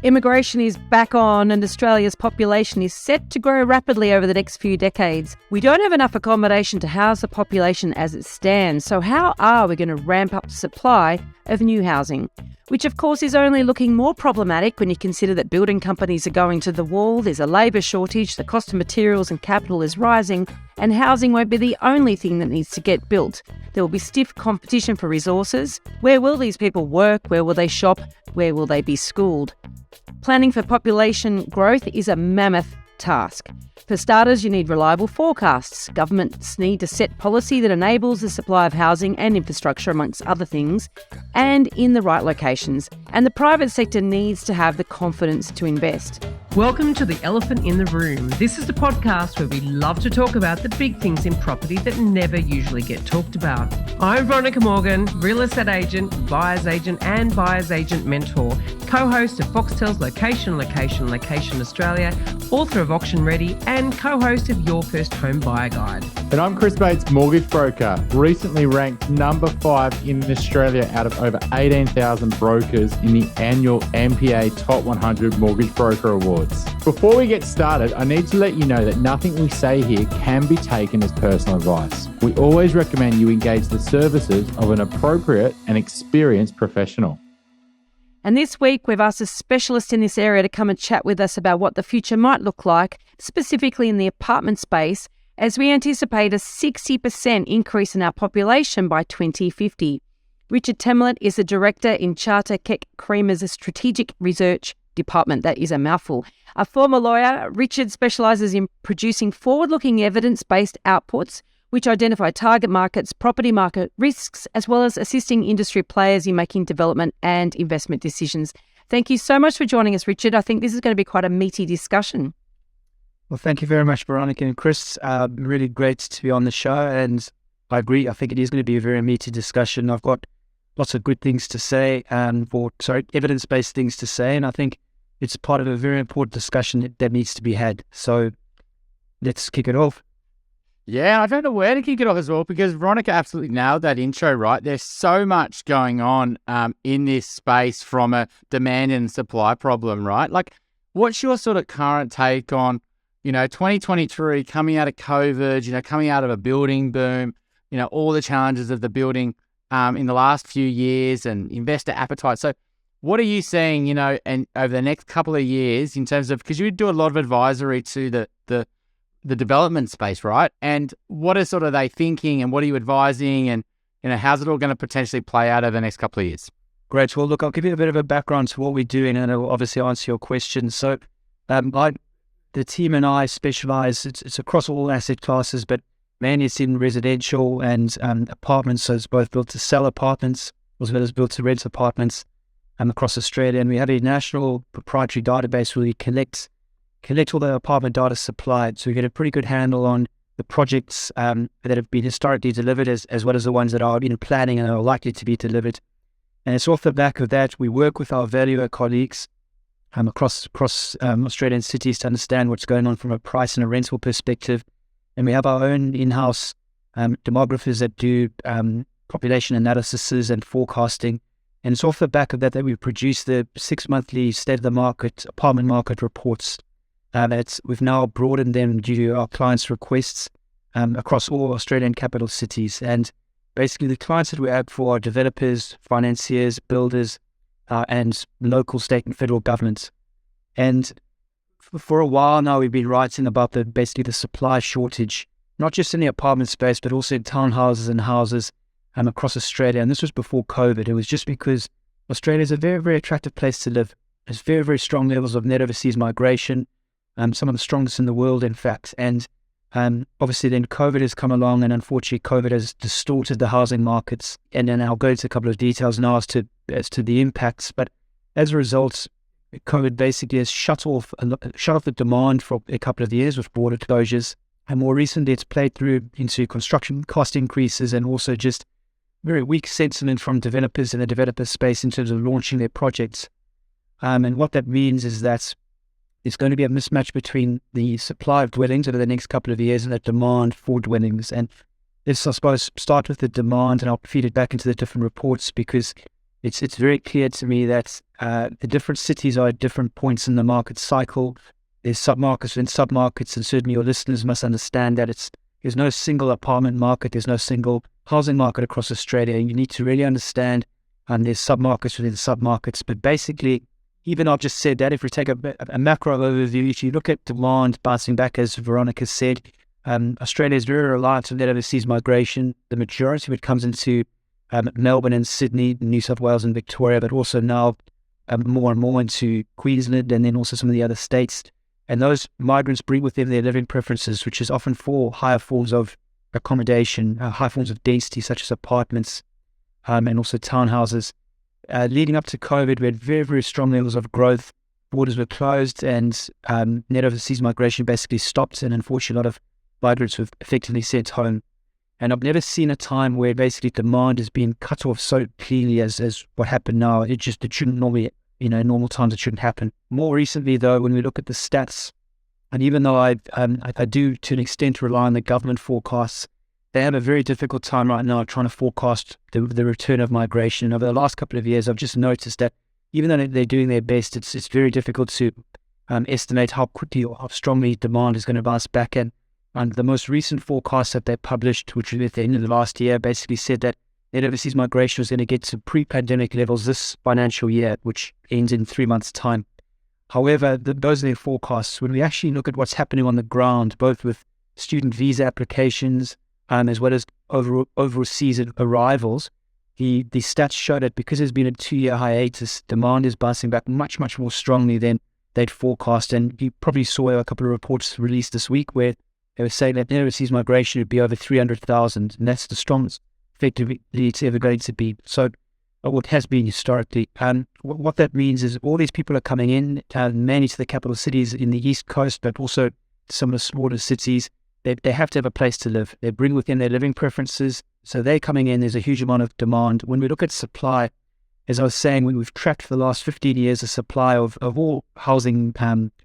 Immigration is back on and Australia's population is set to grow rapidly over the next few decades. We don't have enough accommodation to house the population as it stands, so how are we going to ramp up the supply of new housing? Which of course is only looking more problematic when you consider that building companies are going to the wall, there's a labour shortage, the cost of materials and capital is rising, and housing won't be the only thing that needs to get built. There will be stiff competition for resources. Where will these people work? Where will they shop? Where will they be schooled? Planning for population growth is a mammoth task. For starters, you need reliable forecasts. Governments need to set policy that enables the supply of housing and infrastructure, amongst other things, and in the right locations. And the private sector needs to have the confidence to invest. Welcome to The Elephant in the Room. This is the podcast where we love to talk about the big things in property that never usually get talked about. I'm Veronica Morgan, real estate agent, buyer's agent and buyer's agent mentor, co-host of Foxtel's Location Australia, author of Auction Ready and co-host of Your First Home Buyer Guide. And I'm Chris Bates, mortgage broker, recently ranked number 5 in Australia out of over 18,000 brokers in the annual MPA Top 100 Mortgage Broker Awards. Before we get started, I need to let you know that nothing we say here can be taken as personal advice. We always recommend you engage the services of an appropriate and experienced professional. And this week, we've asked a specialist in this area to come and chat with us about what the future might look like, specifically in the apartment space, as we anticipate a 60% increase in our population by 2050. Richard Temlett is the director in Charter Keck Cramer's Strategic Research Department. That is a mouthful. A former lawyer, Richard specialises in producing forward-looking evidence-based outputs which identify target markets, property market risks, as well as assisting industry players in making development and investment decisions. Thank you so much for joining us, Richard. I think this is going to be quite a meaty discussion. Well, thank you very much, Veronica and Chris. Really great to be on the show, and I agree. I think it is going to be a very meaty discussion. I've got lots of good things to say, evidence-based things to say, and I think it's part of a very important discussion that needs to be had. So let's kick it off. Yeah, I don't know where to kick it off as well, because Veronica absolutely nailed that intro, right? There's so much going on in this space from a demand and supply problem, right? Like, what's your sort of current take on, 2023, coming out of COVID, coming out of a building boom, all the challenges of the building in the last few years and investor appetite. So what are you seeing, and over the next couple of years in terms of, because you do a lot of advisory to the development space, right? And what are sort of they thinking and what are you advising and, how's it all going to potentially play out over the next couple of years? Great. Well, look, I'll give you a bit of a background to what we're doing and I'll obviously answer your questions. So the team and I specialise, it's across all asset classes, but mainly it's in residential and apartments. So it's both built to sell apartments as well as built to rent apartments across Australia. And we have a national proprietary database where we collect all the apartment data supplied. So we get a pretty good handle on the projects that have been historically delivered as well as the ones that are in planning and are likely to be delivered. And it's off the back of that, we work with our valuer colleagues across Australian cities to understand what's going on from a price and a rental perspective. And we have our own in-house demographers that do population analyses and forecasting. And it's off the back of that we produce the 6-monthly state of the market, apartment market reports. We've now broadened them due to our clients' requests across all Australian capital cities. And basically the clients that we act for are developers, financiers, builders, and local, state and federal governments. And for a while now, we've been writing about basically the supply shortage, not just in the apartment space, but also in townhouses and houses across Australia. And this was before COVID. It was just because Australia is a very, very attractive place to live. There's very, very strong levels of net overseas migration, some of the strongest in the world, in fact. And obviously then COVID has come along, and unfortunately COVID has distorted the housing markets. And then I'll go into a couple of details now as to the impacts. But as a result, COVID basically has shut off the demand for a couple of years with border closures. And more recently, it's played through into construction cost increases and also just very weak sentiment from developers in the developer space in terms of launching their projects. And what that means is that there's going to be a mismatch between the supply of dwellings over the next couple of years and the demand for dwellings. And let's, I suppose, start with the demand, and I'll feed it back into the different reports, because it's very clear to me that the different cities are at different points in the market cycle. There's submarkets and submarkets, and certainly your listeners must understand that there's no single apartment market, there's no single housing market across Australia. You need to really understand there's submarkets within submarkets. But basically, even I've just said that, if we take a macro overview, if you look at demand bouncing back, as Veronica said, Australia is very reliant on that overseas migration. The majority of it comes into Melbourne and Sydney, New South Wales and Victoria, but also now more and more into Queensland and then also some of the other states. And those migrants bring with them their living preferences, which is often for higher forms of accommodation, high forms of density, such as apartments and also townhouses. Leading up to COVID, we had very, very strong levels of growth. Borders were closed and net overseas migration basically stopped. And unfortunately, a lot of migrants were effectively sent home. And I've never seen a time where basically demand has been cut off so cleanly as what happened now. It shouldn't normally, in normal times, it shouldn't happen. More recently, though, when we look at the stats, and even though I do to an extent rely on the government forecasts, they have a very difficult time right now trying to forecast the return of migration. Over the last couple of years, I've just noticed that even though they're doing their best, it's very difficult to estimate how quickly or how strongly demand is going to bounce back. And the most recent forecast that they published, which was at the end of the last year, basically said that net overseas migration was going to get to pre-pandemic levels this financial year, which ends in 3 months' time. However, those are their forecasts. When we actually look at what's happening on the ground, both with student visa applications as well as overseas arrivals, the stats show that because there's been a 2-year hiatus, demand is bouncing back much, much more strongly than they'd forecast. And you probably saw a couple of reports released this week where they were saying that net overseas migration would be over 300,000, and that's the strongest effectively it's ever going to be. So what has been historically. What that means is all these people are coming in, mainly to the capital cities in the East Coast, but also some of the smaller cities. They have to have a place to live. They bring within their living preferences. So they're coming in. There's a huge amount of demand. When we look at supply, as I was saying, we've tracked for the last 15 years the supply of all housing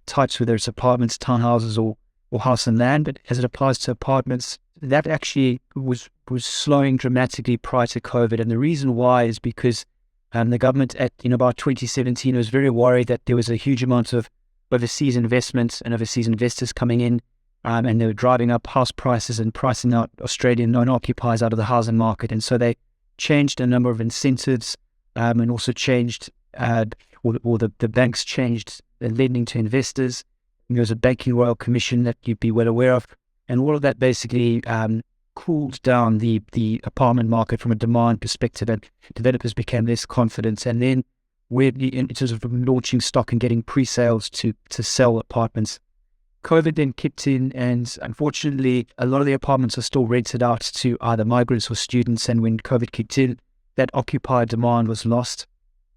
types, whether it's apartments, townhouses, or house and land. But as it applies to apartments, that actually was slowing dramatically prior to COVID. And the reason why is because the government in about 2017 was very worried that there was a huge amount of overseas investments and overseas investors coming in, and they were driving up house prices and pricing out Australian non-occupiers out of the housing market. And so they changed a number of incentives and also changed, or the banks changed the lending to investors. There was a banking royal commission that you'd be well aware of. And all of that basically cooled down the apartment market from a demand perspective, and developers became less confident. And then in terms of launching stock and getting pre-sales to sell apartments, COVID then kicked in, and unfortunately, a lot of the apartments are still rented out to either migrants or students. And when COVID kicked in, that occupier demand was lost.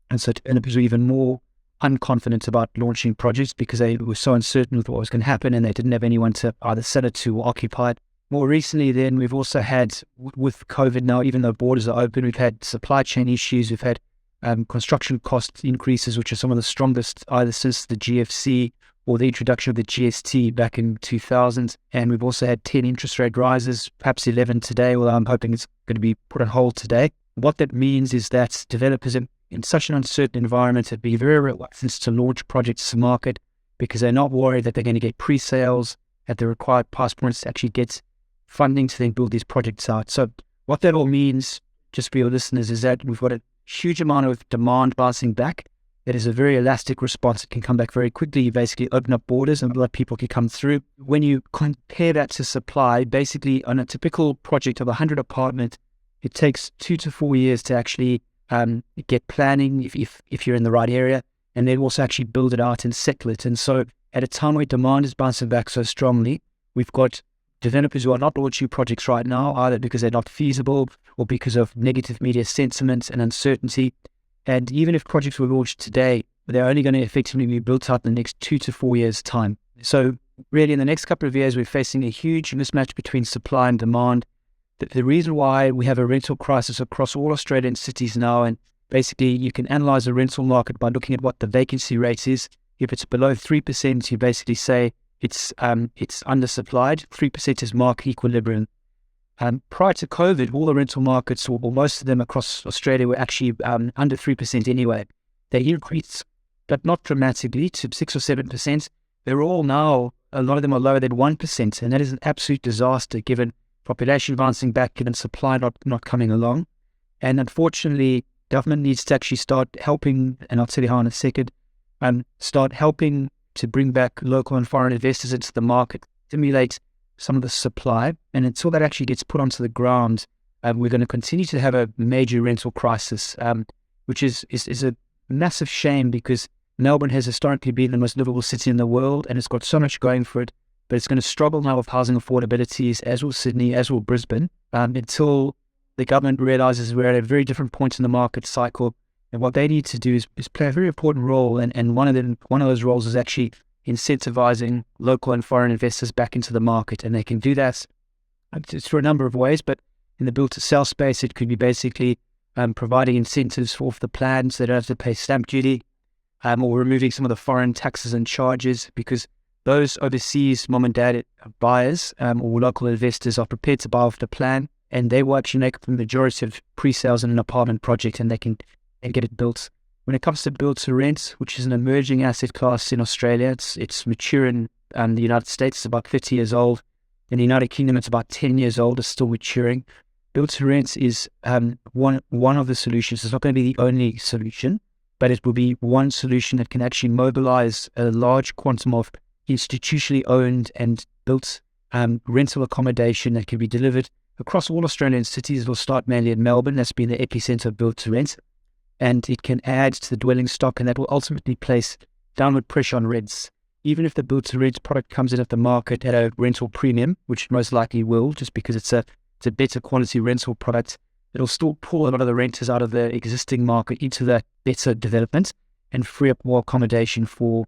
And so developers were even more unconfident about launching projects because they were so uncertain with what was going to happen, and they didn't have anyone to either sell it to or occupy it. More recently, then, we've also had, with COVID now, even though borders are open, we've had supply chain issues. We've had construction cost increases, which are some of the strongest either since the GFC or the introduction of the GST back in 2000. And we've also had 10 interest rate rises, perhaps 11 today, although I'm hoping it's going to be put on hold today. What that means is that developers in such an uncertain environment have been very reluctant to launch projects to market because they're not worried that they're going to get pre-sales at the required price points to actually get funding to then build these projects out. So what that all means, just for your listeners, is that we've got a huge amount of demand bouncing back. That is a very elastic response. It can come back very quickly. You basically open up borders and let people can come through. When you compare that to supply, basically on a typical project of 100 apartment, it takes 2 to 4 years to actually get planning if you're in the right area, and then also actually build it out and settle it. And so at a time where demand is bouncing back so strongly, we've got developers who are not launching projects right now, either because they're not feasible or because of negative media sentiment and uncertainty. And even if projects were launched today, they're only going to effectively be built out in the next 2 to 4 years' time. So really in the next couple of years, we're facing a huge mismatch between supply and demand. The reason why we have a rental crisis across all Australian cities now, and basically you can analyze the rental market by looking at what the vacancy rate is. If it's below 3%, you basically say it's undersupplied. 3% is market equilibrium. Prior to COVID, all the rental markets, or most of them across Australia, were actually under 3% anyway. They increased, but not dramatically, to 6 or 7%. They're all now, a lot of them are lower than 1%, and that is an absolute disaster given population bouncing back, given supply not coming along. And unfortunately, government needs to actually start helping, and I'll tell you how in a second, start helping to bring back local and foreign investors into the market, stimulate some of the supply. And until that actually gets put onto the ground, we're going to continue to have a major rental crisis, which is a massive shame, because Melbourne has historically been the most livable city in the world, and it's got so much going for it, but it's going to struggle now with housing affordabilities, as will Sydney, as will Brisbane, until the government realises we're at a very different point in the market cycle. And what they need to do is play a very important role, and one of those roles is actually incentivising local and foreign investors back into the market. And they can do that through a number of ways, but in the build-to-sell space, it could be basically providing incentives for the plans. They don't have to pay stamp duty, or removing some of the foreign taxes and charges, because those overseas mom and dad buyers or local investors are prepared to buy off the plan, and they will actually make up the majority of pre-sales in an apartment project, and they can get it built. When it comes to build-to-rent, which is an emerging asset class in Australia, it's mature in the United States. It's about 50 years old. In the United Kingdom, it's about 10 years old. It's still maturing. Build-to-rent is one of the solutions. It's not going to be the only solution, but it will be one solution that can actually mobilize a large quantum of institutionally owned and built rental accommodation that can be delivered across all Australian cities. It will start mainly in Melbourne. That's been the epicenter of build-to-rent. And it can add to the dwelling stock, and that will ultimately place downward pressure on rents. Even if the build-to-rent product comes in at the market at a rental premium, which most likely will, just because it's a better quality rental product, it'll still pull a lot of the renters out of the existing market into that better development and free up more accommodation for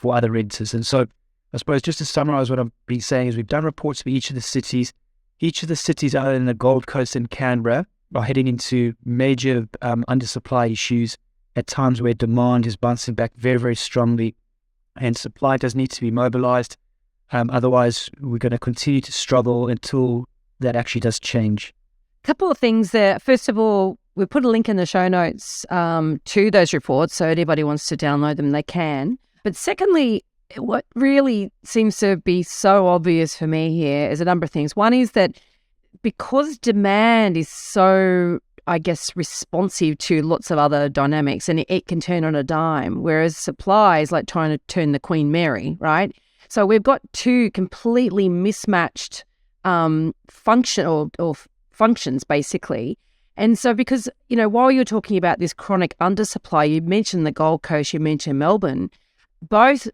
other renters. And so I suppose just to summarize what I've been saying is we've done reports for each of the cities. Each of the cities other than the Gold Coast and Canberra are heading into major undersupply issues at times where demand is bouncing back very, very strongly, and supply does need to be mobilized. Otherwise, we're going to continue to struggle until that actually does change. Couple of things there. First of all, we put a link in the show notes to those reports, so anybody wants to download them, they can. But secondly, what really seems to be so obvious for me here is a number of things. One is that because demand is so, I guess, responsive to lots of other dynamics, and it can turn on a dime, whereas supply is like trying to turn the Queen Mary, right? So we've got two completely mismatched functions, basically. And so because, while you're talking about this chronic undersupply, you mentioned the Gold Coast, you mentioned Melbourne, both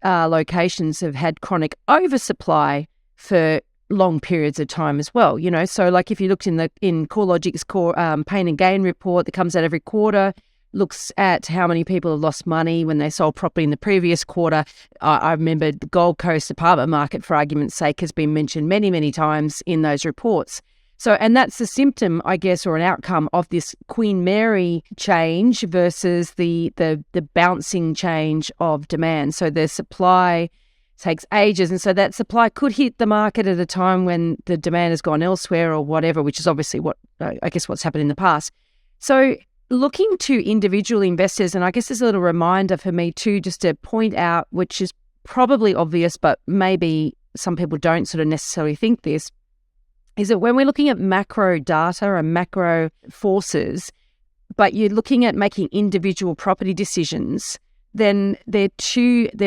locations have had chronic oversupply for long periods of time as well. So like if you looked in CoreLogic's pain and gain report that comes out every quarter, looks at how many people have lost money when they sold property in the previous quarter. I remember the Gold Coast apartment market, for argument's sake, has been mentioned many, many times in those reports. So, and that's a symptom, I guess, or an outcome of this Queen Mary change versus the bouncing change of demand. So the supply takes ages, and so that supply could hit the market at a time when the demand has gone elsewhere or whatever, which is obviously what's happened in the past. So looking to individual investors, and I guess there's a little reminder for me too, just to point out, which is probably obvious, but maybe some people don't sort of necessarily think this, is that when we're looking at macro data and macro forces, but you're looking at making individual property decisions, then they're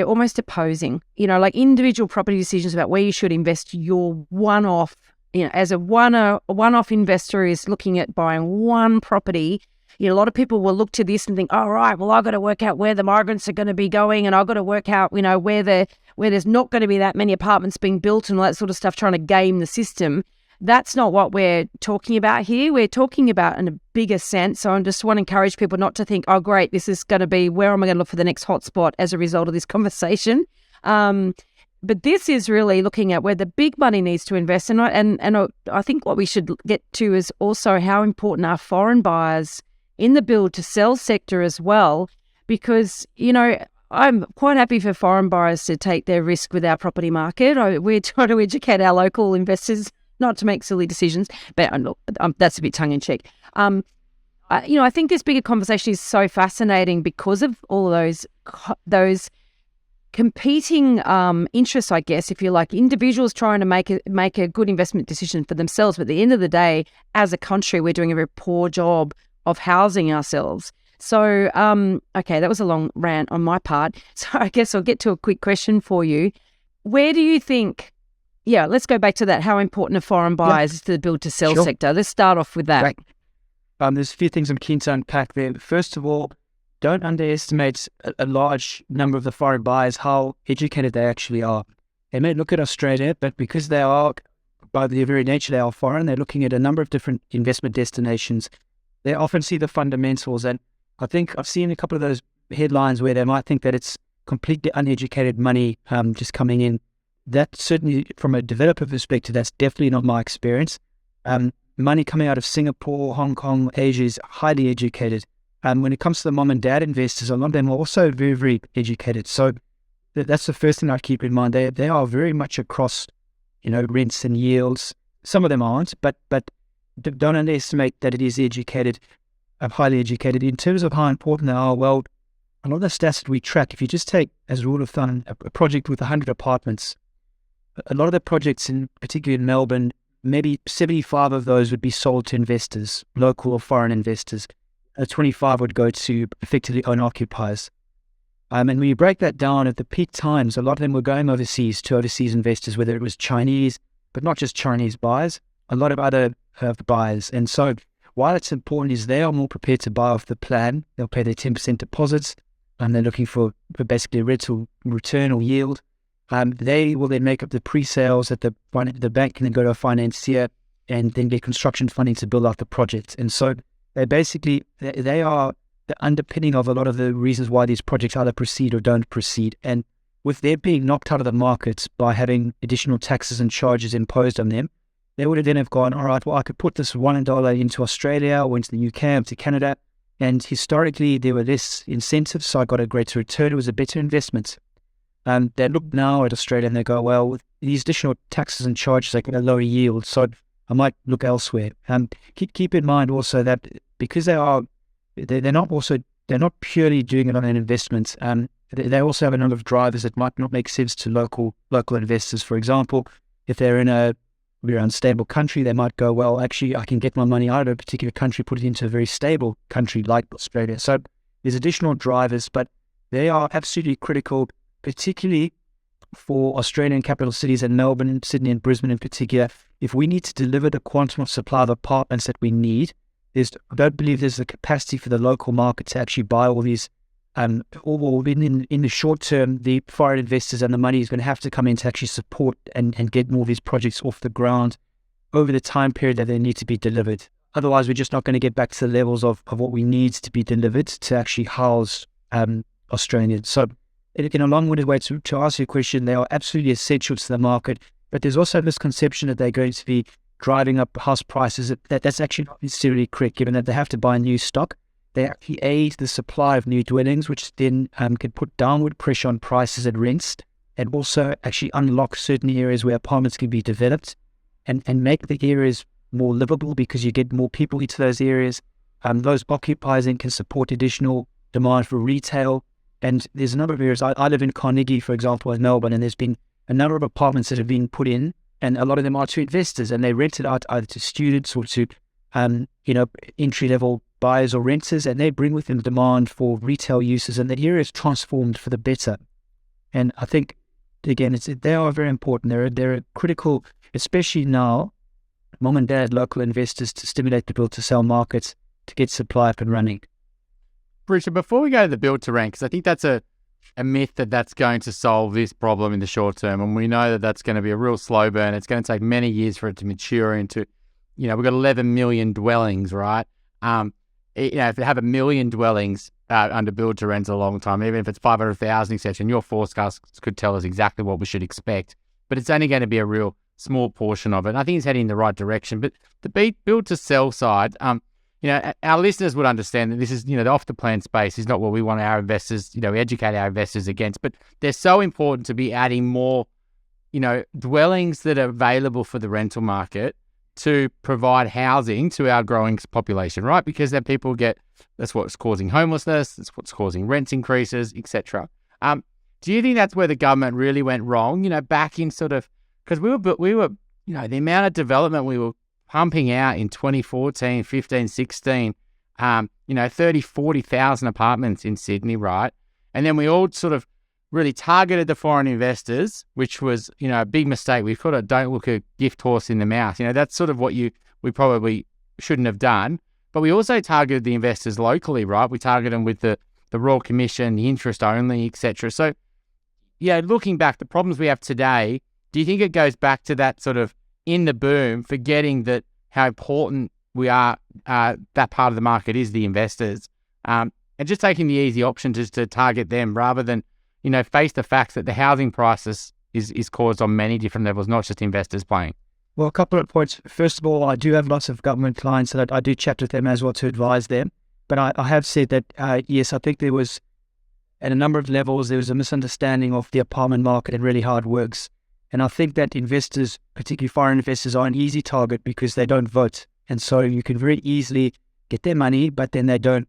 almost opposing. Like individual property decisions about where you should invest your one-off, as a one-off investor is looking at buying one property. A lot of people will look to this and think, oh, right, well, I've got to work out where the migrants are going to be going, and I've got to work out, where there's not going to be that many apartments being built and all that sort of stuff, trying to game the system. That's not what we're talking about here. We're talking about in a bigger sense. So I just want to encourage people not to think, oh, great, this is going to be, where am I going to look for the next hotspot as a result of this conversation? But this is really looking at where the big money needs to invest. And I think what we should get to is also how important are foreign buyers in the build-to-sell sector as well, because, I'm quite happy for foreign buyers to take their risk with our property market. We're trying to educate our local investors not to make silly decisions, but look, that's a bit tongue in cheek. I think this bigger conversation is so fascinating because of all of those competing interests, I guess, if you like, individuals trying to make a good investment decision for themselves. But at the end of the day, as a country, we're doing a very poor job of housing ourselves. So, okay, that was a long rant on my part. So I guess I'll get to a quick question for you. Where do you think, let's go back to that, how important are foreign buyers is to the build-to-sell sector? Let's start off with that. Right. There's a few things I'm keen to unpack there. First of all, don't underestimate a large number of the foreign buyers, how educated they actually are. They may look at Australia, but because they are, by their very nature, they are foreign, they're looking at a number of different investment destinations. They often see the fundamentals, and I think I've seen a couple of those headlines where they might think that it's completely uneducated money just coming in. That certainly, from a developer perspective, that's definitely not my experience. Money coming out of Singapore, Hong Kong, Asia is highly educated. When it comes to the mom and dad investors, a lot of them are also very, very educated. So that's the first thing I keep in mind. They are very much across, rents and yields. Some of them aren't, but don't underestimate that it is educated, highly educated. In terms of how important they are, well, a lot of the stats that we track, if you just take as a rule of thumb a project with 100 apartments, a lot of the projects, particularly in Melbourne, maybe 75 of those would be sold to investors, local or foreign investors. 25 would go to effectively owner-occupiers. And when you break that down, at the peak times, a lot of them were going overseas to overseas investors, whether it was Chinese, but not just Chinese buyers, a lot of other buyers. And so while it's important is they are more prepared to buy off the plan, they'll pay their 10% deposits, and they're looking for basically a rental return or yield. They will then make up the pre-sales at the bank can then go to a financier and then get construction funding to build out the project. And so they are the underpinning of a lot of the reasons why these projects either proceed or don't proceed. And with them being knocked out of the market by having additional taxes and charges imposed on them, they would have then have gone, all right, well, I could put this $1 into Australia or into the UK or to Canada. And historically, there were less incentives, so I got a greater return. It was a better investment. They look now at Australia and they go, well, with these additional taxes and charges, I get a lower yield, so I might look elsewhere. Keep in mind also that because they're not purely doing it on an investment. They also have a number of drivers that might not make sense to local investors. For example, if they're in a very unstable country, they might go, well, actually, I can get my money out of a particular country, put it into a very stable country like Australia. So there's additional drivers, but they are absolutely critical, particularly for Australian capital cities and Melbourne, Sydney and Brisbane in particular. If we need to deliver the quantum of supply of apartments that we need, I don't believe there's the capacity for the local market to actually buy all these. In the short term, the foreign investors and the money is going to have to come in to actually support and get more of these projects off the ground over the time period that they need to be delivered. Otherwise, we're just not going to get back to the levels of what we need to be delivered to actually house Australians. So, in a long-winded way to answer your question, they are absolutely essential to the market, but there's also a misconception that they're going to be driving up house prices. That's actually not necessarily correct, given that they have to buy new stock. They actually aid the supply of new dwellings, which then can put downward pressure on prices and rents, and also actually unlock certain areas where apartments can be developed and make the areas more livable because you get more people into those areas. Those occupiers then can support additional demand for retail. And there's a number of areas. I live in Carnegie, for example, in Melbourne, and there's been a number of apartments that have been put in, and a lot of them are to investors, and they rent it out either to students or to, entry-level buyers or renters, and they bring with them demand for retail uses, and the area is transformed for the better. And I think, again, they are very important. They're critical, especially now, mom and dad, local investors, to stimulate the build-to-sell markets to get supply up and running. Richard, before we go to the build to rent, because I think that's a myth that's going to solve this problem in the short term, and we know that that's going to be a real slow burn. It's going to take many years for it to mature into, we've got 11 million dwellings, right? If you have 1 million dwellings under build to rent a long time, even if it's 500,000, etc., and your forecasts could tell us exactly what we should expect, but it's only going to be a real small portion of it. And I think it's heading in the right direction. But the build to sell side, our listeners would understand that this is, the off the plan space is not what we want our investors, we educate our investors against, but they're so important to be adding more, dwellings that are available for the rental market to provide housing to our growing population, right? Because then that's what's causing homelessness, that's what's causing rent increases, etc. Do you think that's where the government really went wrong? Back in because we were, the amount of development we were pumping out in 2014, 15, 16, 30, 40,000 apartments in Sydney, right? And then we all sort of really targeted the foreign investors, which was, a big mistake. We called it don't look a gift horse in the mouth. That's sort of what we probably shouldn't have done. But we also targeted the investors locally, right? We targeted them with the Royal Commission, the interest only, etc. So, looking back, the problems we have today, do you think it goes back to that sort of in the boom, forgetting that how important we are, that part of the market is the investors, and just taking the easy option just to target them rather than, face the facts that the housing crisis is caused on many different levels, not just investors playing? Well, a couple of points. First of all, I do have lots of government clients that I do chat with them as well to advise them. But I have said that, yes, I think there was, at a number of levels, there was a misunderstanding of the apartment market and really how it works. And I think that investors, particularly foreign investors, are an easy target because they don't vote. And so you can very easily get their money, but then they don't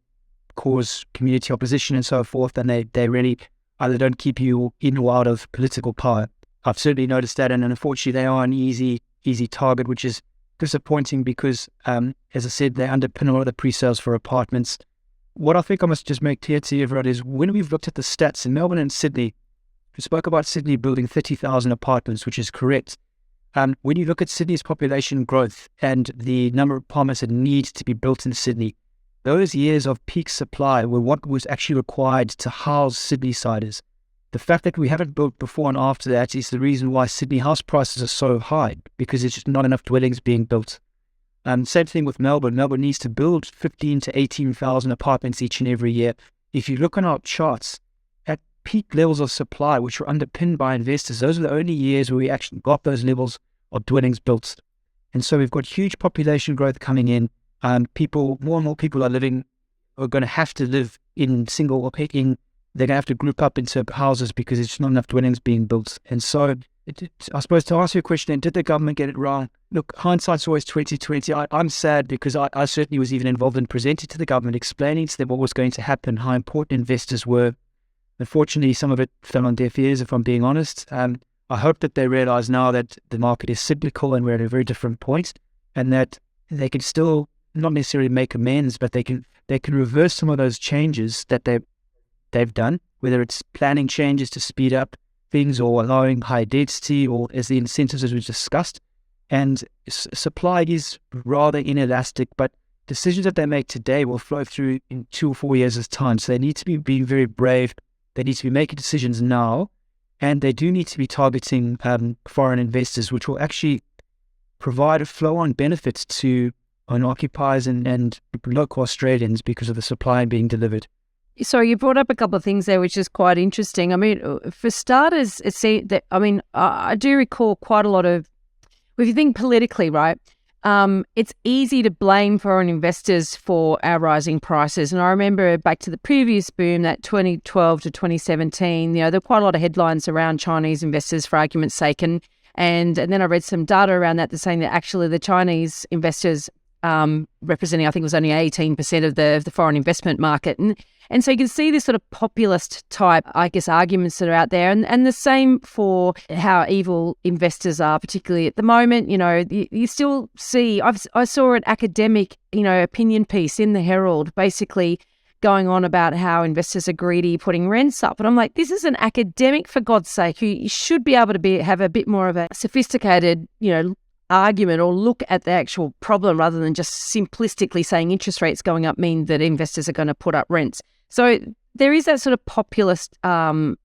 cause community opposition and so forth. And they really either don't keep you in or out of political power. I've certainly noticed that. And unfortunately, they are an easy target, which is disappointing because, as I said, they underpin a lot of the pre-sales for apartments. What I think I must just make clear to everyone is when we've looked at the stats in Melbourne and Sydney, we spoke about Sydney building 30,000 apartments, which is correct. When you look at Sydney's population growth and the number of apartments that need to be built in Sydney, those years of peak supply were what was actually required to house Sydney-siders. The fact that we haven't built before and after that is the reason why Sydney house prices are so high, because there's just not enough dwellings being built. Same thing with Melbourne. Melbourne needs to build 15 to 18,000 apartments each and every year. If you look on our charts, at peak levels of supply, which were underpinned by investors, those are the only years where we actually got those levels of dwellings built. And so we've got huge population growth coming in. More and more people are going to have to live in single or picking. They're going to have to group up into houses because there's not enough dwellings being built. And so, I suppose to answer your question, did the government get it wrong? Look, hindsight's always 20/20. I'm sad because I certainly was even involved in presenting to the government, explaining to them what was going to happen, how important investors were. Unfortunately, some of it fell on deaf ears, if I'm being honest. I hope that they realise now that the market is cyclical and we're at a very different point, and that they can still not necessarily make amends, but they can reverse some of those changes that they've done, whether it's planning changes to speed up things or allowing high density or as the incentives as we discussed. And supply is rather inelastic, but decisions that they make today will flow through in 2 or 4 years' time. So they need to be being very brave. They need to be making decisions now, and they do need to be targeting foreign investors, which will actually provide a flow-on benefits to owner-occupiers and local Australians because of the supply being delivered. So you brought up a couple of things there, which is quite interesting. I mean, for starters, I do recall quite a lot of, if you think politically, right, it's easy to blame foreign investors for our rising prices. And I remember back to the previous boom, that 2012 to 2017, there were quite a lot of headlines around Chinese investors, for argument's sake. And then I read some data around that saying that actually the Chinese investors representing, I think it was only 18% of the foreign investment market. And so you can see this sort of populist type, I guess, arguments that are out there. And the same for how evil investors are, particularly at the moment. You still see, I saw an academic, opinion piece in the Herald basically going on about how investors are greedy, putting rents up. And I'm like, this is an academic, for God's sake, who should be able to have a bit more of a sophisticated, argument or look at the actual problem rather than just simplistically saying interest rates going up mean that investors are going to put up rents. So there is that sort of populist, opinions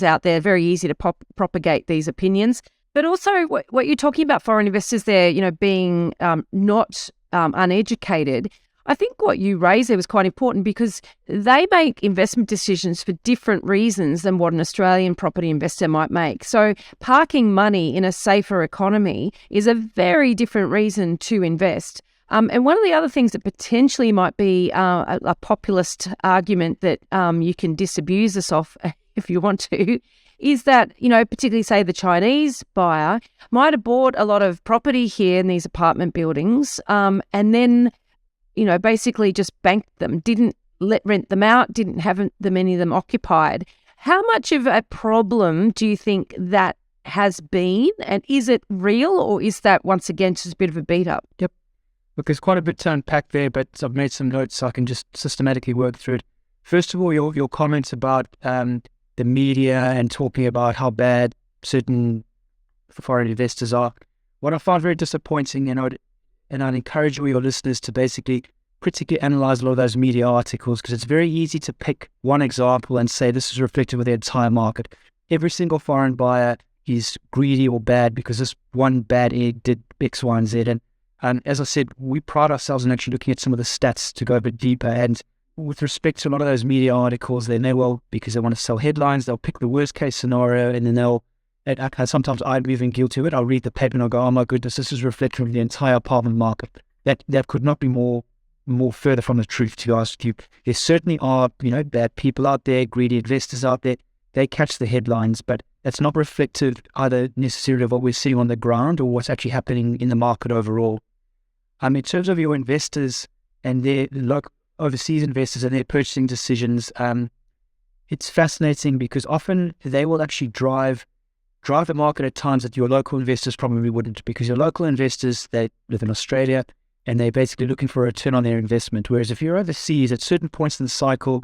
out there. Very easy to propagate these opinions. But also what you're talking about, foreign investors there, being not uneducated. I think what you raised there was quite important because they make investment decisions for different reasons than what an Australian property investor might make. So parking money in a safer economy is a very different reason to invest. And one of the other things that potentially might be a populist argument that you can disabuse us of if you want to, is that, particularly say the Chinese buyer might have bought a lot of property here in these apartment buildings, and then, basically just banked them, didn't rent them out, didn't have many of them occupied. How much of a problem do you think that has been, and is it real, or is that once again just a bit of a beat up? Yep. Look, there's quite a bit to unpack there, but I've made some notes so I can just systematically work through it. First of all, your comments about the media and talking about how bad certain foreign investors are. What I find very disappointing, and I'd encourage all your listeners to basically critically analyze a lot of those media articles, because it's very easy to pick one example and say this is reflective of the entire market. Every single foreign buyer is greedy or bad because this one bad egg did X, Y, and Z. And as I said, we pride ourselves in actually looking at some of the stats to go a bit deeper. And with respect to a lot of those media articles, they may well, because they want to sell headlines, they'll pick the worst case scenario, and then sometimes I'm even guilty of it. I'll read the paper and I'll go, oh my goodness, this is reflective of the entire apartment market. That could not be more further from the truth, to be honest with you. There certainly are, bad people out there, greedy investors out there. They catch the headlines, but that's not reflective either necessarily of what we're seeing on the ground or what's actually happening in the market overall. In terms of your investors and their overseas investors and their purchasing decisions, it's fascinating because often they will actually drive the market at times that your local investors probably wouldn't, because your local investors, they live in Australia and they're basically looking for a return on their investment. Whereas if you're overseas at certain points in the cycle,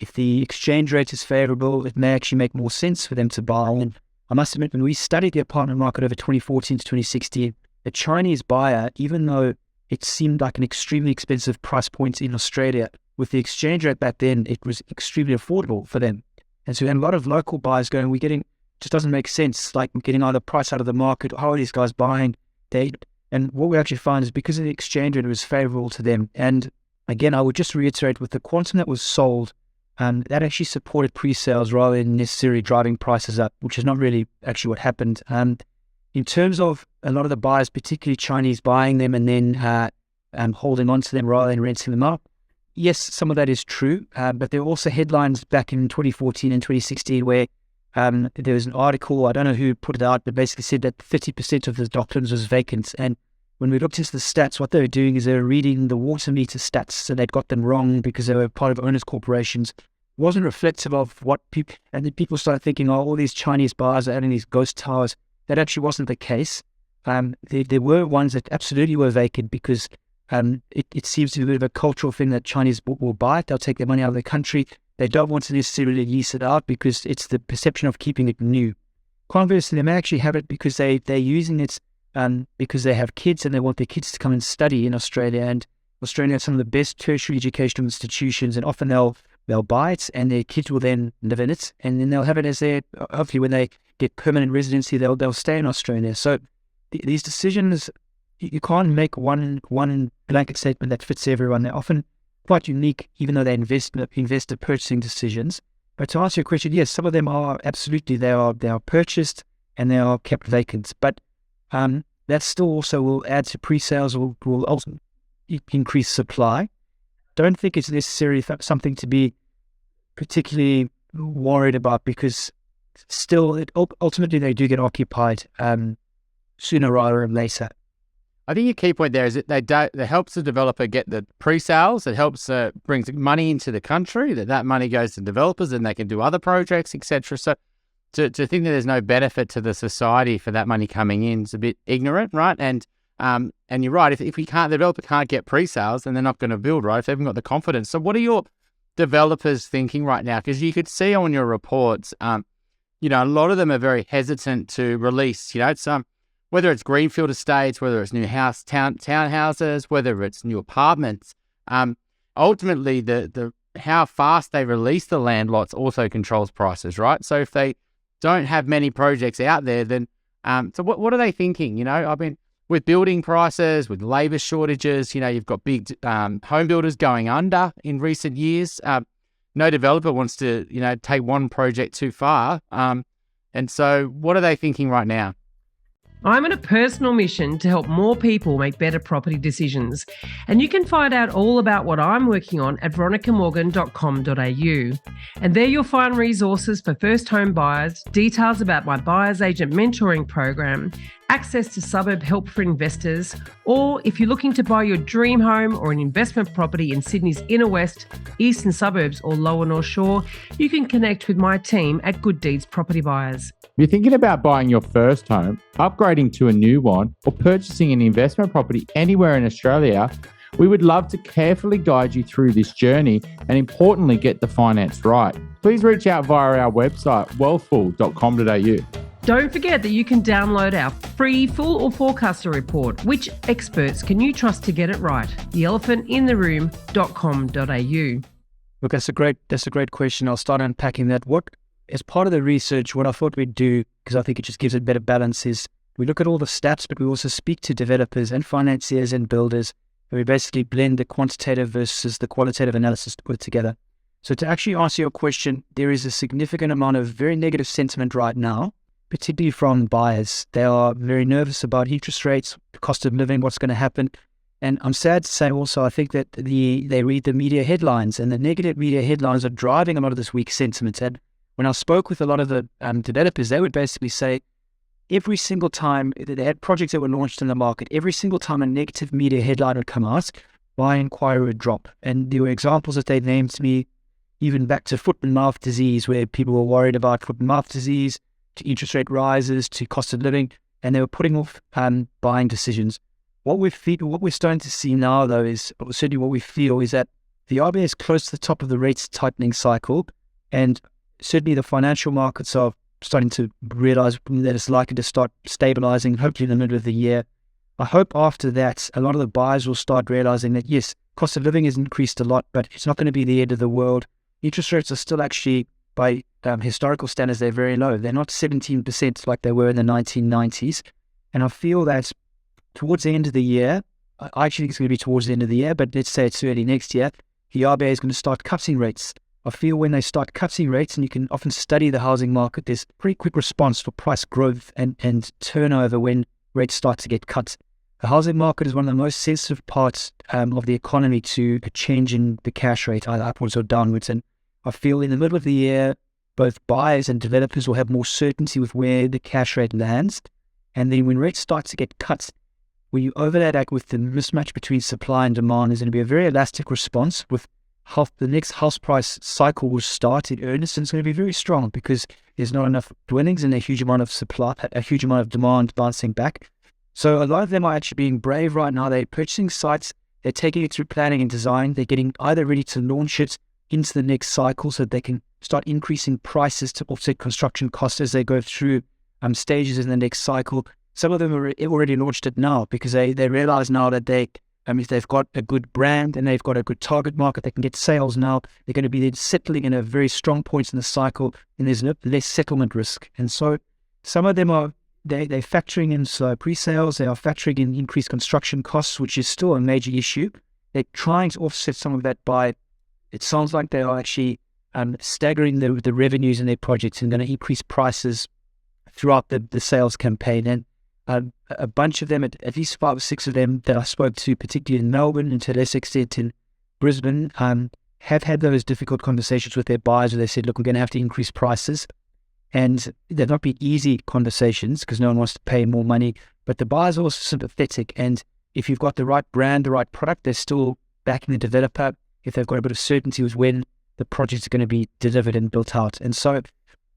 if the exchange rate is favorable, it may actually make more sense for them to buy. And I must admit, when we studied the apartment market over 2014 to 2016, the Chinese buyer, even though it seemed like an extremely expensive price point in Australia, with the exchange rate back then, it was extremely affordable for them. And so we had a lot of local buyers going, just doesn't make sense, like we're getting either price out of the market, how are these guys buying? And what we actually find is because of the exchange rate, it was favorable to them. And again, I would just reiterate, with the quantum that was sold, that actually supported pre-sales rather than necessarily driving prices up, which is not really actually what happened. In terms of a lot of the buyers, particularly Chinese, buying them and then holding on to them rather than renting them out, yes, some of that is true, but there were also headlines back in 2014 and 2016 where there was an article, I don't know who put it out, but basically said that 30% of the Docklands was vacant. And when we looked into the stats, what they were doing is they were reading the water meter stats, so they'd got them wrong because they were part of owners' corporations. It wasn't reflective of what people, and then people started thinking, all these Chinese buyers are adding these ghost towers. That actually wasn't the case. There were ones that absolutely were vacant because it seems to be a bit of a cultural thing that Chinese will buy it. They'll take their money out of the country. They don't want to necessarily lease it out because it's the perception of keeping it new. Conversely, they may actually have it because they're using it because they have kids and they want their kids to come and study in Australia. And Australia has some of the best tertiary educational institutions, and often they'll buy it and their kids will then live in it, and then they'll have it as their, hopefully when they get permanent residency, they'll stay in Australia. So these decisions, you can't make one blanket statement that fits everyone. They're often quite unique, even though they're investor purchasing decisions. But to answer your question, yes, some of them are absolutely, they are purchased and they are kept vacant. But that still also will add to pre-sales, will also increase supply. Don't think it's necessarily something to be particularly worried about, because still, ultimately they do get occupied sooner rather than later. I think your key point there is that that helps the developer get the pre-sales. It helps brings money into the country. That money goes to developers, and they can do other projects, etc. So to think that there's no benefit to the society for that money coming in is a bit ignorant, right? And you're right. If the developer can't get pre-sales, then they're not going to build, right? If they haven't got the confidence. So what are your developers thinking right now? Because you could see on your reports, a lot of them are very hesitant to release. It's whether it's greenfield estates, whether it's new townhouses, whether it's new apartments. Ultimately, the how fast they release the land lots also controls prices, right? So if they don't have many projects out there, then so what are they thinking? With building prices, with labour shortages, you've got big home builders going under in recent years. No developer wants to, take one project too far. And so what are they thinking right now? I'm on a personal mission to help more people make better property decisions. And you can find out all about what I'm working on at veronicamorgan.com.au. And there you'll find resources for first home buyers, details about my buyer's agent mentoring program, access to suburb help for investors, or if you're looking to buy your dream home or an investment property in Sydney's inner west, eastern suburbs or lower North Shore, you can connect with my team at Good Deeds Property Buyers. If you're thinking about buying your first home, upgrading to a new one, or purchasing an investment property anywhere in Australia, we would love to carefully guide you through this journey and importantly get the finance right. Please reach out via our website, wealthful.com.au. Don't forget that you can download our free full or forecaster report. Which experts can you trust to get it right? theelephantintheroom.com.au. Look, that's a great question. I'll start unpacking that. As part of the research, what I thought we'd do, because I think it just gives it better balance, is we look at all the stats, but we also speak to developers and financiers and builders, and we basically blend the quantitative versus the qualitative analysis to put it together. So to actually answer your question, there is a significant amount of very negative sentiment right now, particularly from buyers. They are very nervous about interest rates, the cost of living, what's going to happen. And I'm sad to say also, I think that they read the media headlines, and the negative media headlines are driving a lot of this weak sentiment. And when I spoke with a lot of the developers, they would basically say every single time they had projects that were launched in the market, every single time a negative media headline would come out, buy inquiry would drop. And there were examples that they named to me, even back to foot and mouth disease, where people were worried about foot and mouth disease, to interest rate rises, to cost of living, and they were putting off buying decisions. What we're starting to see now, though, is, or certainly what we feel, is that the RBA is close to the top of the rates tightening cycle, and certainly the financial markets are starting to realise that it's likely to start stabilising, hopefully in the middle of the year. I hope after that, a lot of the buyers will start realising that, yes, cost of living has increased a lot, but it's not going to be the end of the world. Interest rates are still actually, by historical standards, they're very low. They're not 17% like they were in the 1990s. And I feel that towards the end of the year, I actually think it's going to be towards the end of the year, but let's say it's early next year, the RBA is going to start cutting rates. I feel when they start cutting rates, and you can often study the housing market, there's a pretty quick response for price growth and turnover when rates start to get cut. The housing market is one of the most sensitive parts of the economy to a change in the cash rate, either upwards or downwards. And I feel in the middle of the year, both buyers and developers will have more certainty with where the cash rate lands. And then when rates start to get cut, when you overlay that with the mismatch between supply and demand, there's going to be a very elastic response with the next house price cycle will start in earnest, and it's going to be very strong because there's not enough dwellings and a huge amount of supply, a huge amount of demand bouncing back. So a lot of them are actually being brave right now. They're purchasing sites, they're taking it through planning and design, they're getting either ready to launch it into the next cycle so that they can start increasing prices to offset construction costs as they go through stages in the next cycle. Some of them are already launched it now because they realize now that if they've got a good brand and they've got a good target market, they can get sales now. They're going to be then settling in a very strong point in the cycle, and there's less settlement risk. And so some of them they're factoring in pre-sales, they are factoring in increased construction costs, which is still a major issue. They're trying to offset some of that by, it sounds like they are actually staggering the revenues in their projects and going to increase prices throughout the sales campaign. And a bunch of them, at least 5 or 6 of them that I spoke to, particularly in Melbourne and to a lesser extent in Brisbane, have had those difficult conversations with their buyers where they said, look, we're going to have to increase prices. And they've not been easy conversations because no one wants to pay more money, but the buyers are also sympathetic. And if you've got the right brand, the right product, they're still backing the developer if they've got a bit of certainty with when the projects are going to be delivered and built out. And so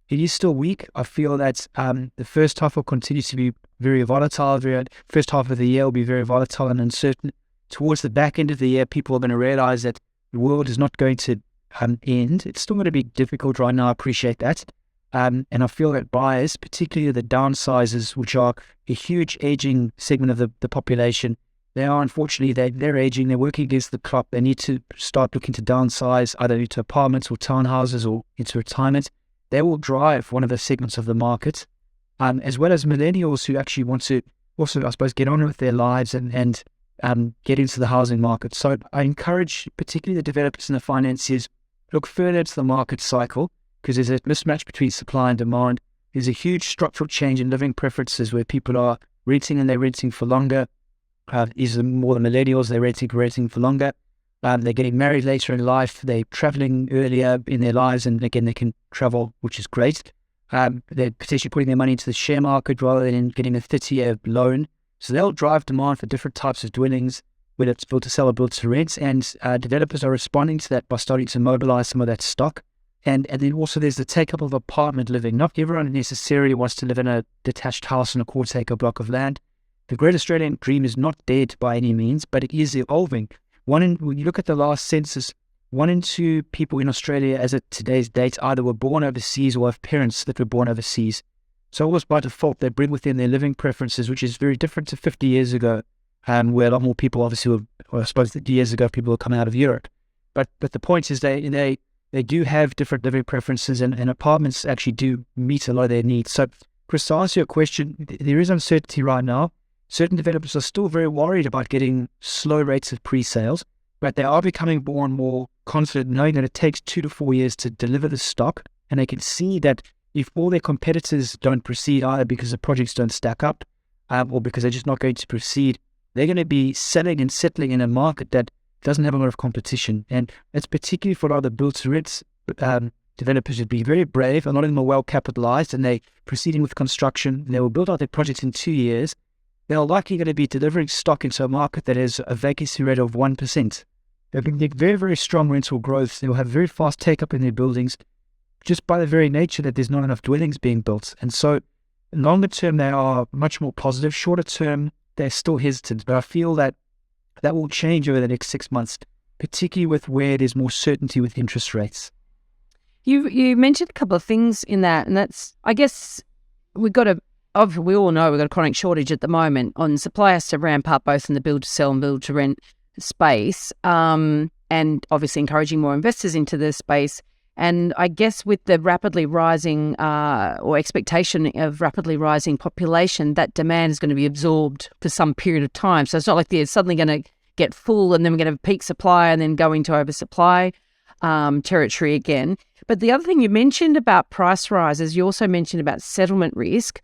it is still weak. I feel that the first half will continue to be very volatile. First half of the year will be very volatile and uncertain. Towards the back end of the year, people are going to realize that the world is not going to end. It's still going to be difficult right now. I appreciate that. And I feel that buyers, particularly the downsizers, which are a huge aging segment of the population, they are unfortunately, they're aging, they're working against the clock. They need to start looking to downsize either into apartments or townhouses or into retirement. They will drive one of the segments of the market, as well as millennials who actually want to also, I suppose, get on with their lives and get into the housing market. So I encourage particularly the developers and the financiers, look further into the market cycle because there's a mismatch between supply and demand. There's a huge structural change in living preferences where people are renting, and they're renting for longer. These are more the millennials, they're renting for longer. They're getting married later in life. They're traveling earlier in their lives, and again, they can travel, which is great. They're potentially putting their money into the share market rather than getting a 30-year loan. So they'll drive demand for different types of dwellings, whether it's built to sell or built to rent. And developers are responding to that by starting to mobilize some of that stock. And then also there's the take-up of apartment living. Not everyone necessarily wants to live in a detached house on a quarter-acre block of land. The Great Australian Dream is not dead by any means, but it is evolving. When you look at the last census, 1 in 2 people in Australia as of today's date either were born overseas or have parents that were born overseas. So almost by default, they bring within their living preferences, which is very different to 50 years ago, where a lot more people obviously were, or I suppose 50 years ago, people were coming out of Europe. But the point is they do have different living preferences, and apartments actually do meet a lot of their needs. So Chris, to answer your question, there is uncertainty right now. Certain developers are still very worried about getting slow rates of pre-sales, but they are becoming more and more confident knowing that it takes 2 to 4 years to deliver the stock. And they can see that if all their competitors don't proceed, either because the projects don't stack up or because they're just not going to proceed, they're going to be selling and settling in a market that doesn't have a lot of competition. And it's particularly for a lot of the build-to-rent developers would be very brave. A lot of them are well capitalized and they're proceeding with construction. They will build out their projects in 2 years. They're likely going to be delivering stock into a market that has a vacancy rate of 1%. They're going to get very, very strong rental growth. They will have very fast take-up in their buildings just by the very nature that there's not enough dwellings being built. And so longer term, they are much more positive. Shorter term, they're still hesitant. But I feel that that will change over the next 6 months, particularly with where there's more certainty with interest rates. You mentioned a couple of things in that, and that's, I guess, we all know we've got a chronic shortage at the moment on supply has to ramp up both in the build to sell and build to rent space, and obviously encouraging more investors into the space. And I guess with the rapidly rising or expectation of rapidly rising population, that demand is going to be absorbed for some period of time. So it's not like they're suddenly going to get full and then we're going to have peak supply and then go into oversupply territory again. But the other thing you mentioned about price rises, you also mentioned about settlement risk.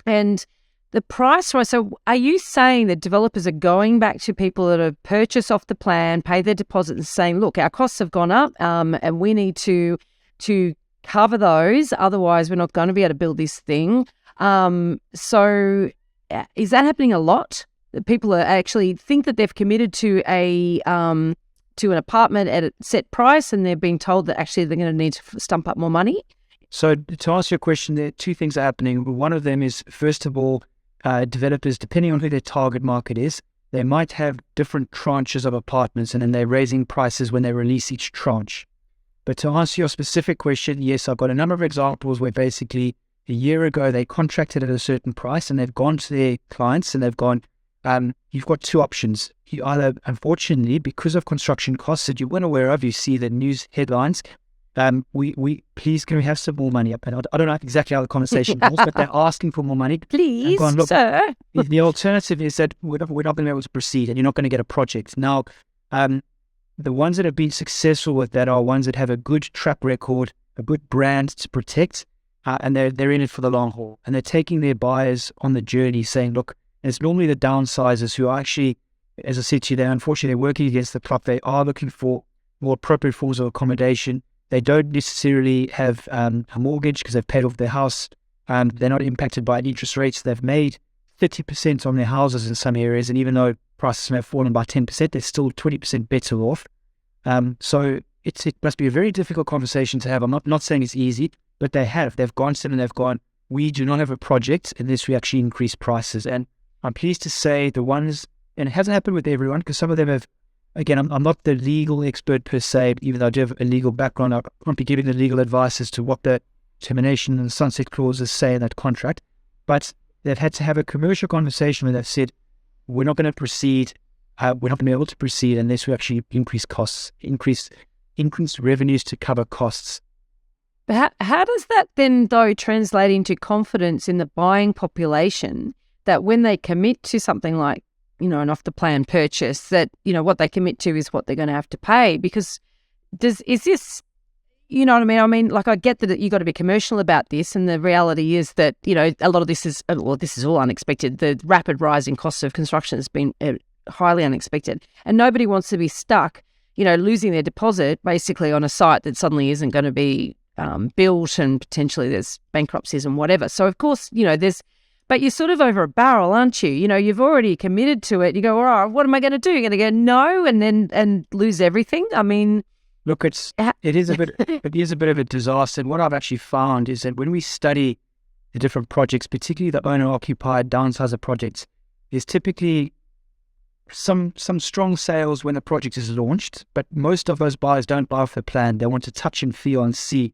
And the price rise, so are you saying that developers are going back to people that have purchased off the plan, pay their deposit and saying, look, our costs have gone up and we need to cover those, otherwise we're not going to be able to build this thing. So is that happening a lot? That people are actually think that they've committed to an apartment at a set price and they're being told that actually they're going to need to stump up more money? So to answer your question, there are two things are happening. One of them is, first of all, developers, depending on who their target market is, they might have different tranches of apartments and then they're raising prices when they release each tranche. But to answer your specific question, yes, I've got a number of examples where basically a year ago they contracted at a certain price and they've gone to their clients and they've gone, you've got two options. You either, unfortunately, because of construction costs that you weren't aware of, you see the news headlines, please can we have some more money up? And I don't know exactly how the conversation goes, but they're asking for more money. Please, going, look, sir. The alternative is that we're not going to be able to proceed and you're not going to get a project. Now, the ones that have been successful with that are ones that have a good track record, a good brand to protect, and they're in it for the long haul. And they're taking their buyers on the journey saying, look, it's normally the downsizers who are actually, as I said to you, they're unfortunately working against the clock. They are looking for more appropriate forms of accommodation. They don't necessarily have a mortgage because they've paid off their house. They're not impacted by interest rates. They've made 30% on their houses in some areas, and even though prices may have fallen by 10%, they're still 20% better off. So it must be a very difficult conversation to have. I'm not saying it's easy, but they've gone to them and they've gone, we do not have a project unless we actually increase prices. And I'm pleased to say the ones, and it hasn't happened with everyone because some of them have, again, I'm not the legal expert per se, even though I do have a legal background. I won't be giving the legal advice as to what the termination and sunset clauses say in that contract. But they've had to have a commercial conversation where they've said, we're not going to proceed, we're not going to be able to proceed unless we actually increase costs, increase revenues to cover costs. But how does that then, though, translate into confidence in the buying population that when they commit to something like, an off-the-plan purchase, that, what they commit to is what they're going to have to pay? Because is this, you know what I mean? I mean, like, I get that you got to be commercial about this, and the reality is that, you know, a lot of this is, well, this is all unexpected. The rapid rise in costs of construction has been highly unexpected, and nobody wants to be stuck, you know, losing their deposit basically on a site that suddenly isn't going to be built, and potentially there's bankruptcies and whatever. So, of course, you know, but you're sort of over a barrel, aren't you? You know, you've already committed to it. You go, all right, what am I going to do? You're going to go no, and lose everything? I mean, look, it is a bit of a disaster. And what I've actually found is that when we study the different projects, particularly the owner-occupied downsizer projects, there's typically some strong sales when the project is launched, but most of those buyers don't buy off the plan. They want to touch and feel and see.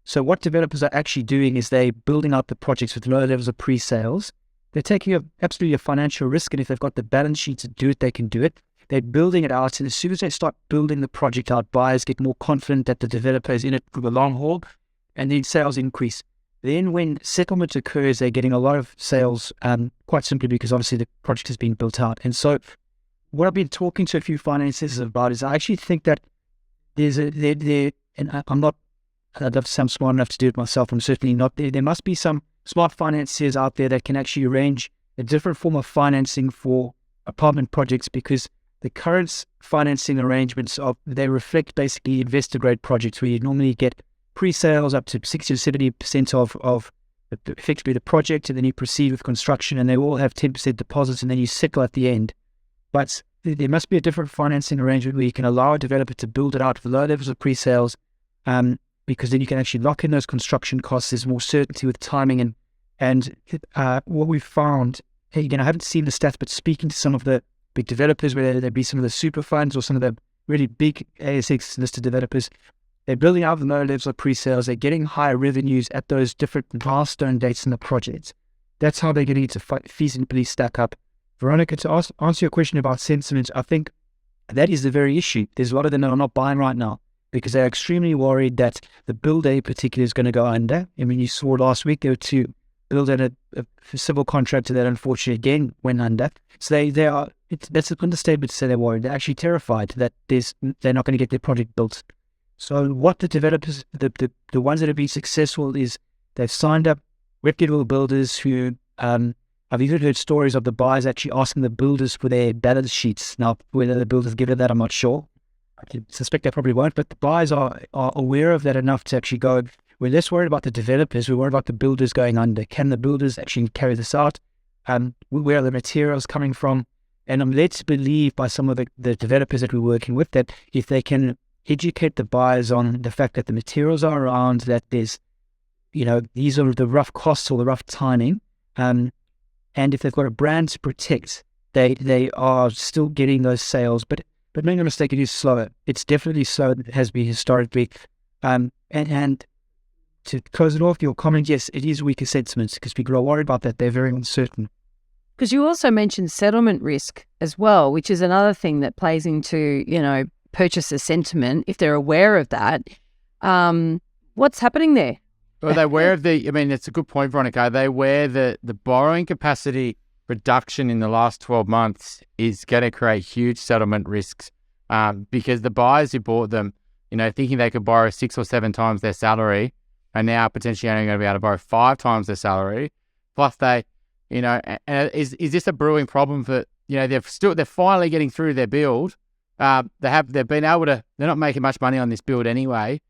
So what developers are actually doing is they're building out the projects with low levels of pre-sales. They're taking absolutely a financial risk, and if they've got the balance sheet to do it, they can do it. They're building it out, and as soon as they start building the project out, buyers get more confident that the developer is in it for the long haul, and then sales increase. Then when settlement occurs, they're getting a lot of sales, quite simply because obviously the project has been built out. And so what I've been talking to a few financiers about is I actually think that I'd love to say I'm smart enough to do it myself. I'm certainly not there. There must be some smart financiers out there that can actually arrange a different form of financing for apartment projects, because the current financing arrangements they reflect basically investor grade projects where you normally get pre-sales up to 60 to 70% of effectively the project, and then you proceed with construction, and they all have 10% deposits, and then you settle at the end. But there must be a different financing arrangement where you can allow a developer to build it out with low levels of pre-sales, because then you can actually lock in those construction costs. There's more certainty with timing, and what we've found, again, I haven't seen the stats, but speaking to some of the big developers, whether they be some of the super funds or some of the really big ASX listed developers, they're building out the low levels of pre-sales. They're getting higher revenues at those different milestone dates in the project. That's how they're getting it to feasibly stack up. Veronica, to answer your question about sentiment, I think that is the very issue. There's a lot of them that are not buying right now because they're extremely worried that the build day in particular is going to go under. I mean, you saw last week there were two build at a civil contractor that unfortunately again went under. So they are, that's an understatement to say they're worried. They're actually terrified that they're not going to get their project built. So what the developers, the ones that have been successful, is they've signed up reputable builders who, I've even heard stories of the buyers actually asking the builders for their balance sheets. Now, whether the builders give it that, I'm not sure. I suspect they probably won't, but the buyers are aware of that enough to actually go, we're less worried about the developers, we're worried about the builders going under. Can the builders actually carry this out? Where are the materials coming from? And I'm led to believe by some of the developers that we're working with that if they can educate the buyers on the fact that the materials are around, that there's, these are the rough costs or the rough timing, and if they've got a brand to protect, they are still getting those sales. But make no mistake, it is slower. It's definitely slower than it has been historically. And to close it off, your comment, yes, it is weaker sentiments because people are worried about that. They're very uncertain. Because you also mentioned settlement risk as well, which is another thing that plays into, purchaser sentiment, if they're aware of that. What's happening there? Well, they're aware of it's a good point, Veronica. Are they aware that the borrowing capacity reduction in the last 12 months is going to create huge settlement risks because the buyers who bought them, thinking they could borrow 6 or 7 times their salary are now potentially only going to be able to borrow 5 times their salary. Plus they, is this a brewing problem for, they're finally getting through their build. They're not making much money on this build anyway,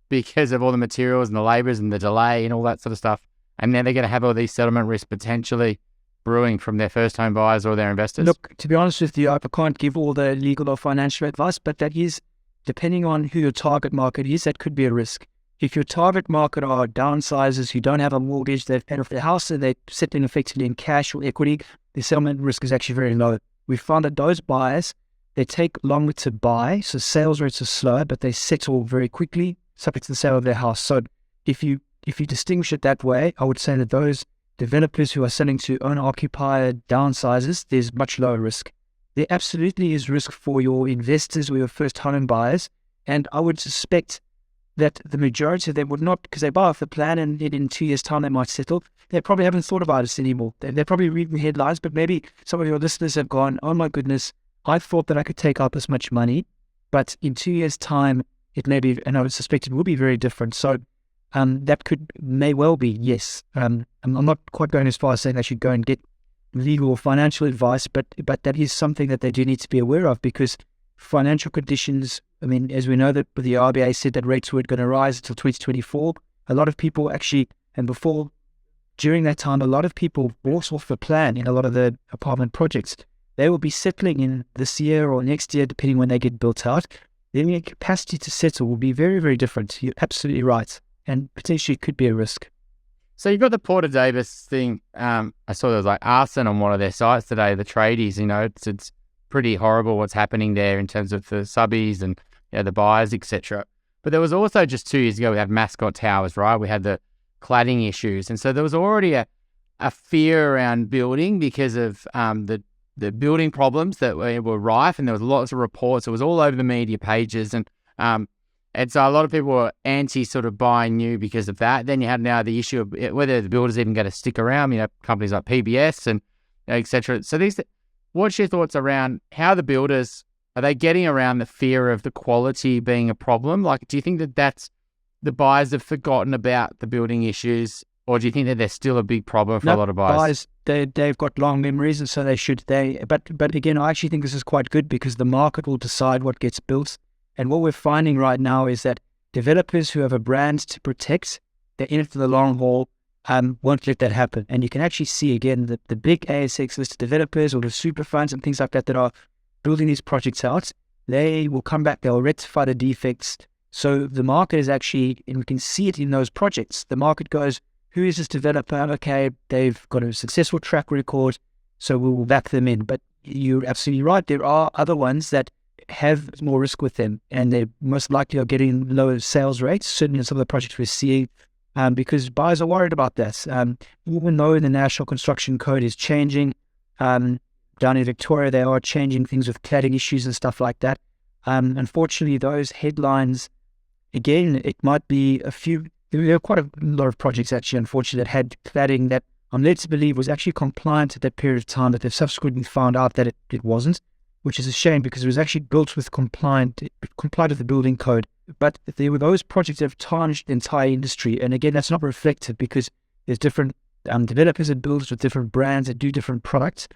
because of all the materials and the labours and the delay and all that sort of stuff. And then they're going to have all these settlement risks potentially brewing from their first home buyers or their investors. Look, to be honest with you, I can't give all the legal or financial advice, but that is, depending on who your target market is, that could be a risk. If your target market are downsizers who don't have a mortgage, they've paid off their house and they're sitting effectively in cash or equity, the settlement risk is actually very low. We found that those buyers, they take longer to buy, so sales rates are slower, but they settle very quickly, subject to the sale of their house. So if you distinguish it that way, I would say that those developers who are selling to owner-occupied downsizers, there's much lower risk. There absolutely is risk for your investors or your first home buyers, and I would suspect that the majority of them would not, because they buy off the plan and in 2 years' time they might settle. They probably haven't thought about this anymore. They're probably reading the headlines, but maybe some of your listeners have gone, oh my goodness, I thought that I could take out this much money, but in 2 years' time, it may be, and I would suspect it will be very different. So that may well be, yes. I'm not quite going as far as saying they should go and get legal or financial advice, but that is something that they do need to be aware of, because financial conditions, I mean, as we know that the RBA said that rates weren't going to rise until 2024, a lot of people actually, and during that time, a lot of people bought off the plan in a lot of the apartment projects. They will be settling in this year or next year, depending when they get built out. Their capacity to settle will be very, very different. You're absolutely right. And potentially it could be a risk. So you've got the Porter Davis thing. I saw there was like arson on one of their sites today, the tradies, it's pretty horrible what's happening there in terms of the subbies and the buyers, etc. But there was also just 2 years ago, we had Mascot Towers, right? We had the cladding issues. And so there was already a fear around building because of the building problems that were rife, and there was lots of reports. It was all over the media pages. And so a lot of people were anti sort of buying new because of that. Then you had now the issue of whether the builders even going to stick around, companies like PBS and et cetera. So what's your thoughts around how the builders, are they getting around the fear of the quality being a problem? Like, do you think that that's the buyers have forgotten about the building issues, or do you think that they're still a big problem for a lot of buyers? They've got long memories, and so they should. But again, I actually think this is quite good, because the market will decide what gets built. And what we're finding right now is that developers who have a brand to protect, they're in it for the long haul, won't let that happen. And you can actually see, again, that the big ASX listed developers or the super funds and things like that are building these projects out, they will come back, they'll rectify the defects. So the market is actually, and we can see it in those projects, the market goes, who is this developer? Okay, they've got a successful track record, so we will back them in. But you're absolutely right. There are other ones that have more risk with them, and they most likely are getting lower sales rates, certainly in some of the projects we're seeing, because buyers are worried about that. Even though the National Construction Code is changing, down in Victoria, they are changing things with cladding issues and stuff like that. Unfortunately, those headlines, again, it might be there are quite a lot of projects actually, unfortunately, that had cladding that I'm led to believe was actually compliant at that period of time, that they've subsequently found out that it wasn't, which is a shame, because it was actually built with compliant with the building code. But there were those projects that have tarnished the entire industry. And again, that's not reflected, because there's different developers and builders with different brands that do different products.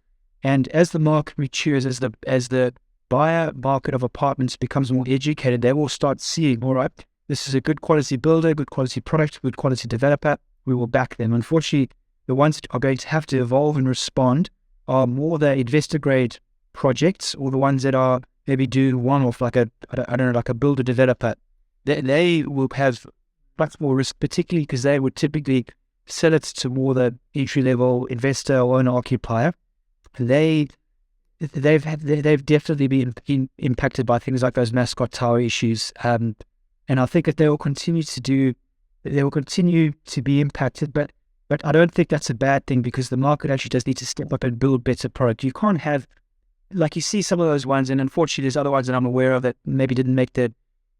And as the market matures, as the buyer market of apartments becomes more educated, they will start seeing, all right, this is a good quality builder, good quality product, good quality developer. We will back them. Unfortunately, the ones that are going to have to evolve and respond are more the investor grade projects, or the ones that are maybe do one-off, like like a builder developer. They will have much more risk, particularly because they would typically sell it to more the entry-level investor or owner occupier. They've definitely been impacted by things like those Mascot Tower issues, and I think that they will continue to be impacted. But I don't think that's a bad thing, because the market actually does need to step up and build better product. You can't have, like, you see some of those ones, and unfortunately there's other ones that I'm aware of that maybe didn't make the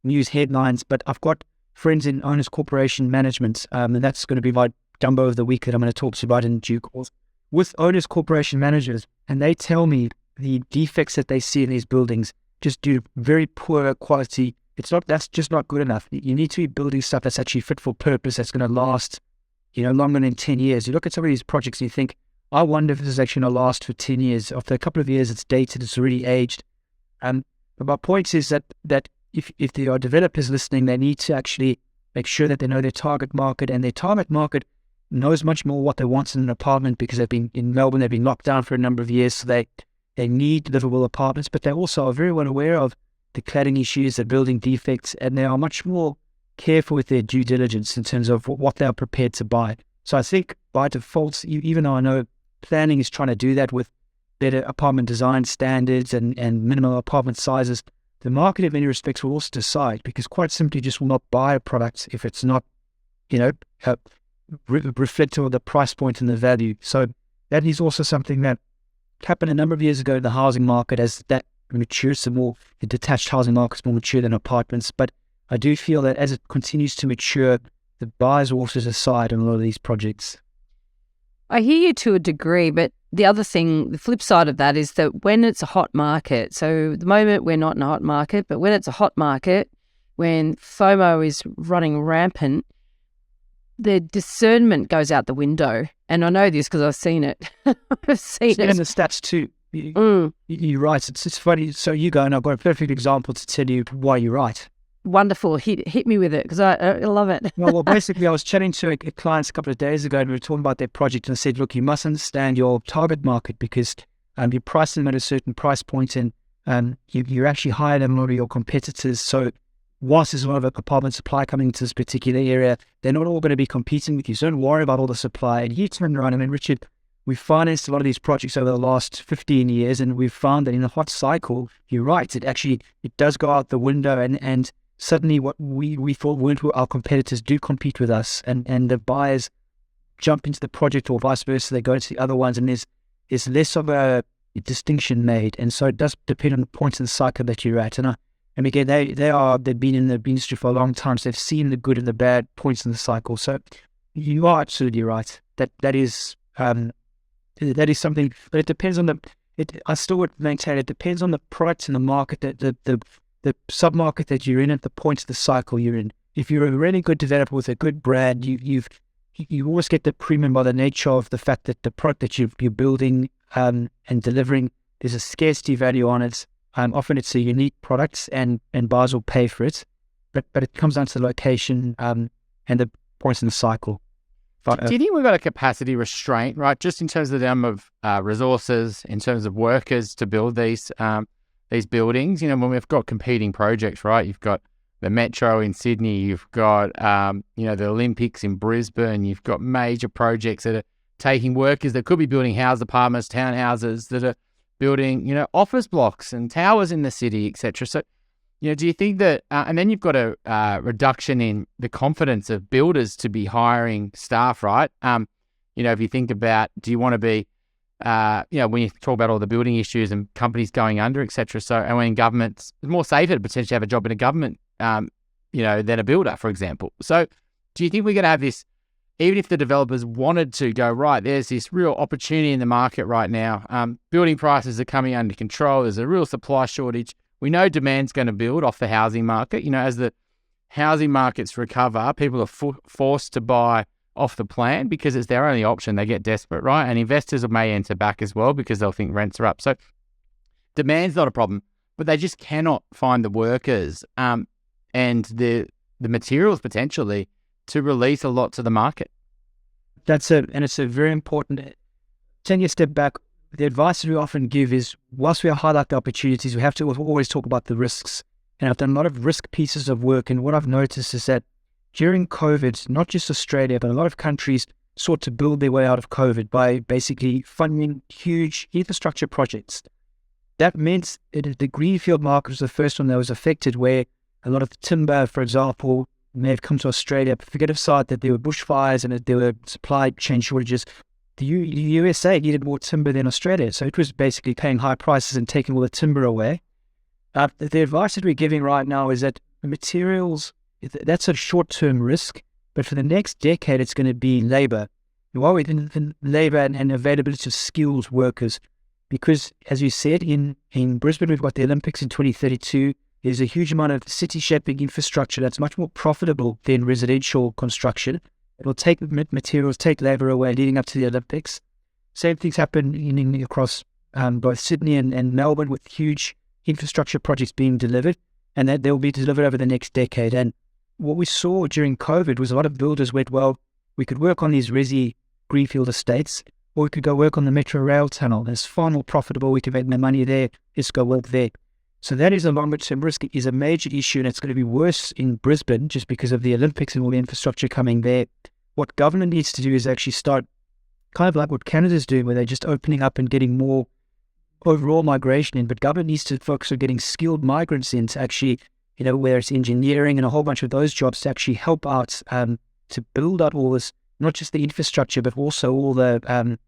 news headlines, but I've got friends in Owners Corporation Management, and that's going to be my dumbo of the week that I'm going to talk to you about in due course, with Owners Corporation Managers, and they tell me the defects that they see in these buildings just due to very poor quality. That's just not good enough. You need to be building stuff that's actually fit for purpose, that's going to last, longer than 10 years. You look at some of these projects and you think, I wonder if this is actually going to last for 10 years. After a couple of years, it's dated, it's already aged. But my point is that if there are developers listening, they need to actually make sure that they know their target market, and their target market knows much more what they want in an apartment, because they've been in Melbourne, they've been locked down for a number of years, so they need livable apartments, but they also are very well aware of the cladding issues, the building defects, and they are much more careful with their due diligence in terms of what they are prepared to buy. So I think by default, even though I know planning is trying to do that with better apartment design standards and minimum apartment sizes, the market in many respects will also decide, because quite simply just will not buy a product if it's not, reflective of the price point and the value. So that is also something that happened a number of years ago in the housing market. As that matures some more, the detached housing market is more mature than apartments. But I do feel that as it continues to mature, the buyers will also decide on a lot of these projects. I hear you to a degree, but the other thing, the flip side of that is that when it's a hot market, so at the moment we're not in a hot market, but when it's a hot market, when FOMO is running rampant, the discernment goes out the window. And I know this because I've seen it. I've seen it. And the stats too. You're right. It's funny. So you go, and I've got a perfect example to tell you why you're right. Wonderful. Hit me with it because I love it. Well, basically, I was chatting to a client a couple of days ago, and we were talking about their project, and I said, look, you must understand your target market because you price them at a certain price point, and you're actually higher than a lot of your competitors. So whilst there's a lot of apartment supply coming into this particular area, they're not all going to be competing with you. So don't worry about all the supply. And you turn around, I mean, Richard, we've financed a lot of these projects over the last 15 years, and we've found that in a hot cycle, you're right, it does go out the window, and suddenly what we thought weren't our competitors do compete with us, and the buyers jump into the project or vice versa, they go to the other ones, and there's less of a distinction made. And so it does depend on the point in the cycle that you're at. And again, they've been in the industry for a long time, so they've seen the good and the bad points in the cycle. So you are absolutely right. That is something, but it depends on I still would maintain it depends on the product in the market, the sub-market that you're in at the point of the cycle you're in. If you're a really good developer with a good brand, you always get the premium by the nature of the fact that the product that you're building and delivering, there's a scarcity value on it. Often it's a unique product, and buyers will pay for it. But it comes down to the location and the points in the cycle. Do you think we've got a capacity restraint, right? Just in terms of the number of resources, in terms of workers to build these buildings. You know, when we've got competing projects, right? You've got the Metro in Sydney, you've got the Olympics in Brisbane, you've got major projects that are taking workers that could be building house apartments, townhouses, that are building, office blocks and towers in the city, etc. So, do you think that, and then you've got a reduction in the confidence of builders to be hiring staff, right? If you think about, do you want to be, when you talk about all the building issues and companies going under, etc. So, and when governments, it's more safer to potentially have a job in a government, than a builder, for example. So, do you think we're going to have this, even if the developers wanted to go, right, there's this real opportunity in the market right now. Building prices are coming under control. There's a real supply shortage. We know demand's going to build off the housing market. As the housing markets recover, people are forced to buy off the plan because it's their only option. They get desperate, right? And investors may enter back as well because they'll think rents are up. So demand's not a problem, but they just cannot find the workers and the materials potentially to release a lot to the market. And it's a very important, taking a step back, the advice that we often give is, whilst we highlight the opportunities, we have to always talk about the risks. And I've done a lot of risk pieces of work, and what I've noticed is that during COVID, not just Australia, but a lot of countries sought to build their way out of COVID by basically funding huge infrastructure projects. That meant that the greenfield market was the first one that was affected, where a lot of the timber, for example, may have come to Australia. But forget aside that there were bushfires and that there were supply chain shortages. The USA needed more timber than Australia, so it was basically paying high prices and taking all the timber away. The advice that we're giving right now is that the materials, that's a short-term risk, but for the next decade, it's going to be labour. Why we in labour and availability of skilled workers? Because, as you said, in Brisbane, we've got the Olympics in 2032. There's a huge amount of city-shaping infrastructure that's much more profitable than residential construction. It will take materials, take labour away leading up to the Olympics. Same things happen across both Sydney and Melbourne, with huge infrastructure projects being delivered, and that they'll be delivered over the next decade. And what we saw during COVID was a lot of builders went, well, we could work on these resi greenfield estates, or we could go work on the Metro Rail Tunnel. It's far more profitable. We can make more money there. Let's go work there. So that is a longer-term risk. It is a major issue, and it's going to be worse in Brisbane just because of the Olympics and all the infrastructure coming there. What government needs to do is actually start kind of like what Canada's doing, where they're just opening up and getting more overall migration in. But government needs to focus on getting skilled migrants in to actually, whether it's engineering and a whole bunch of those jobs, to actually help out to build out all this, not just the infrastructure, but also all the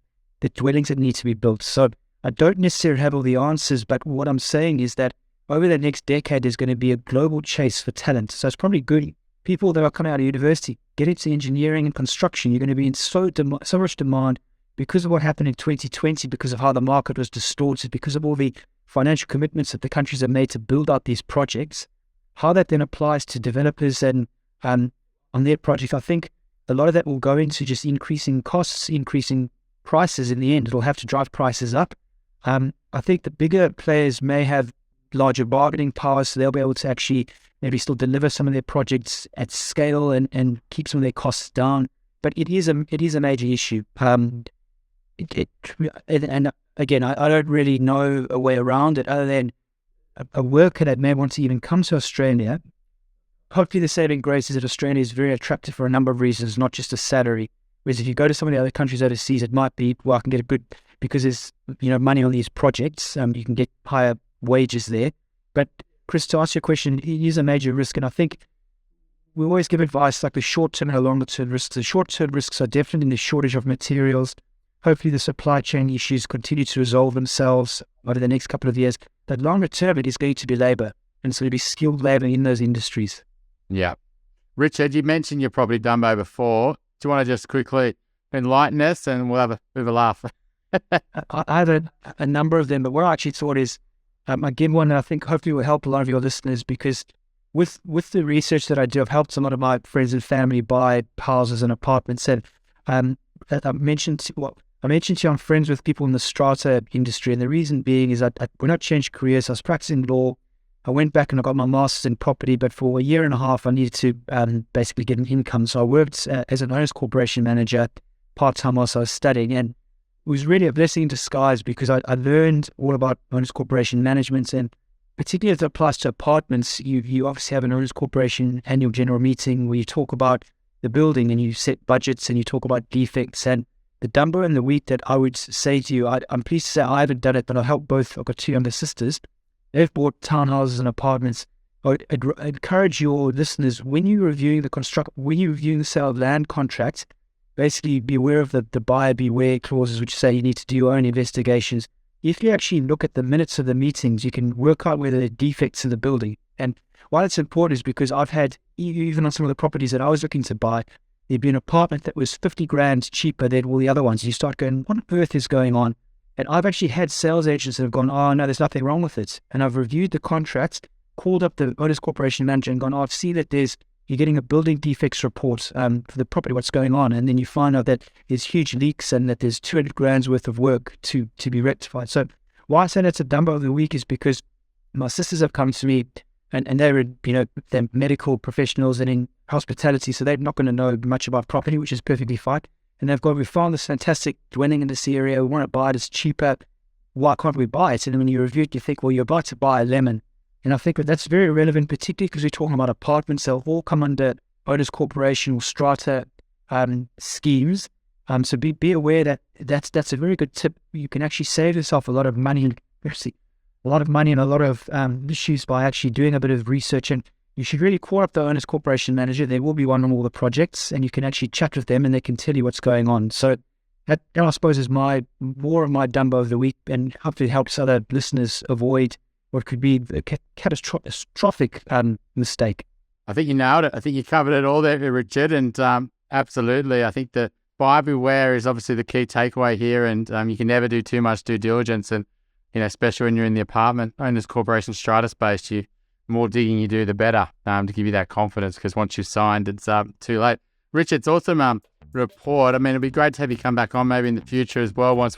dwellings that need to be built. So I don't necessarily have all the answers, but what I'm saying is that over the next decade, there's going to be a global chase for talent. So it's probably good. People that are coming out of university, get into engineering and construction. You're going to be in so much demand because of what happened in 2020, because of how the market was distorted, because of all the financial commitments that the countries have made to build out these projects. how that then applies to developers and on their project, I think a lot of that will go into just increasing costs, increasing prices in the end. It'll have to drive prices up. I think the bigger players may have larger bargaining power, so they'll be able to actually maybe still deliver some of their projects at scale and keep some of their costs down. But it is a major issue. And again, I don't really know a way around it other than a worker that may want to even come to Australia. Hopefully the saving grace is that Australia is very attractive for a number of reasons, not just a salary. Whereas if you go to some of the other countries overseas, it might be, well, I can get a good, because there's money on these projects, you can get higher wages there. But Chris, to answer your question, it is a major risk. And I think we always give advice like the short-term and the longer-term risks. The short-term risks are definitely in the shortage of materials. Hopefully the supply chain issues continue to resolve themselves over the next couple of years. But longer term, it is going to be labour. And so it'll be skilled labour in those industries. Yeah. Richard, you mentioned your property dumbo before. Do you want to just quickly enlighten us and we'll have a bit of a laugh? I have a number of them, but what I actually thought is, I give one that I think hopefully will help a lot of your listeners, because with the research that I do, I've helped a lot of my friends and family buy houses and apartments. And I mentioned to you, I'm friends with people in the strata industry, and the reason being is when I changed careers, I was practicing law. I went back and I got my master's in property, but for a year and a half, I needed to basically get an income. So I worked as an owners corporation manager part-time whilst I was studying, and it was really a blessing in disguise because I learned all about owners corporation management, and particularly as it applies to apartments, you obviously have an owners corporation annual general meeting where you talk about the building and you set budgets and you talk about defects. And the dumbo and the wheat that I would say to you, I'm pleased to say I haven't done it, but I've helped both. I've got two younger sisters. They've bought townhouses and apartments. I encourage your listeners, when you're reviewing the sale of land contracts, basically be aware of the buyer beware clauses, which say you need to do your own investigations. If you actually look at the minutes of the meetings, you can work out whether there are defects in the building. And why it's important is because I've had, even on some of the properties that I was looking to buy, there'd be an apartment that was 50 grand cheaper than all the other ones. You start going, what on earth is going on? And I've actually had sales agents that have gone, oh no, there's nothing wrong with it. And I've reviewed the contracts, called up the owners corporation manager and gone, oh, I've seen that you're getting a building defects report for the property, what's going on? And then you find out that there's huge leaks and that there's 200 grand's worth of work to be rectified. So why I say that's a dumbo of the week is because my sisters have come to me and they're medical professionals and in hospitality, so they're not going to know much about property, which is perfectly fine. And they've gone, we found this fantastic dwelling in this area, we want to buy it, it's cheaper, why can't we buy it? And when you review it, you think, well, you're about to buy a lemon. And I think that's very relevant, particularly because we're talking about apartments. They'll all come under owners corporation or strata schemes. So be aware that that's a very good tip. You can actually save yourself a lot of money and a lot of issues by actually doing a bit of research. And you should really call up the owners corporation manager. There will be one on all the projects, and you can actually chat with them and they can tell you what's going on. So that, I suppose, is more of my dumbo of the week, and hopefully helps other listeners avoid what could be a catastrophic mistake. I think you nailed it. I think you covered it all there, Richard. And absolutely, I think the buyer beware is obviously the key takeaway here. And you can never do too much due diligence. And, especially when you're in the apartment owners corporation strata space, the more digging you do, the better, to give you that confidence, because once you've signed, it's too late. Richard, it's awesome report. I mean, it'd be great to have you come back on maybe in the future as well once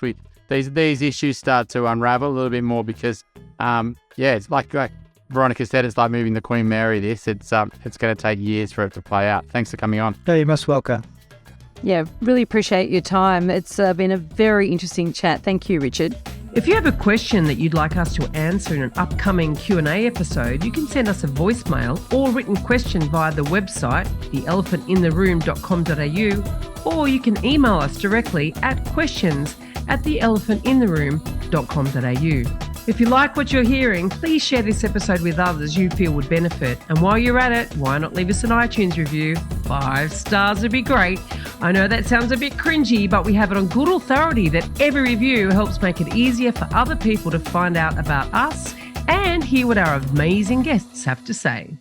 these issues start to unravel a little bit more, because it's like Veronica said, it's like moving the Queen Mary. It's going to take years for it to play out. Thanks for coming on. No, you're most welcome. Yeah, really appreciate your time. It's been a very interesting chat. Thank you, Richard. If you have a question that you'd like us to answer in an upcoming Q&A episode, you can send us a voicemail or written question via the website, theelephantintheroom.com.au, or you can email us directly at questions@theelephantintheroom.com.au. If you like what you're hearing, please share this episode with others you feel would benefit. And while you're at it, why not leave us an iTunes review? 5 stars would be great. I know that sounds a bit cringy, but we have it on good authority that every review helps make it easier for other people to find out about us and hear what our amazing guests have to say.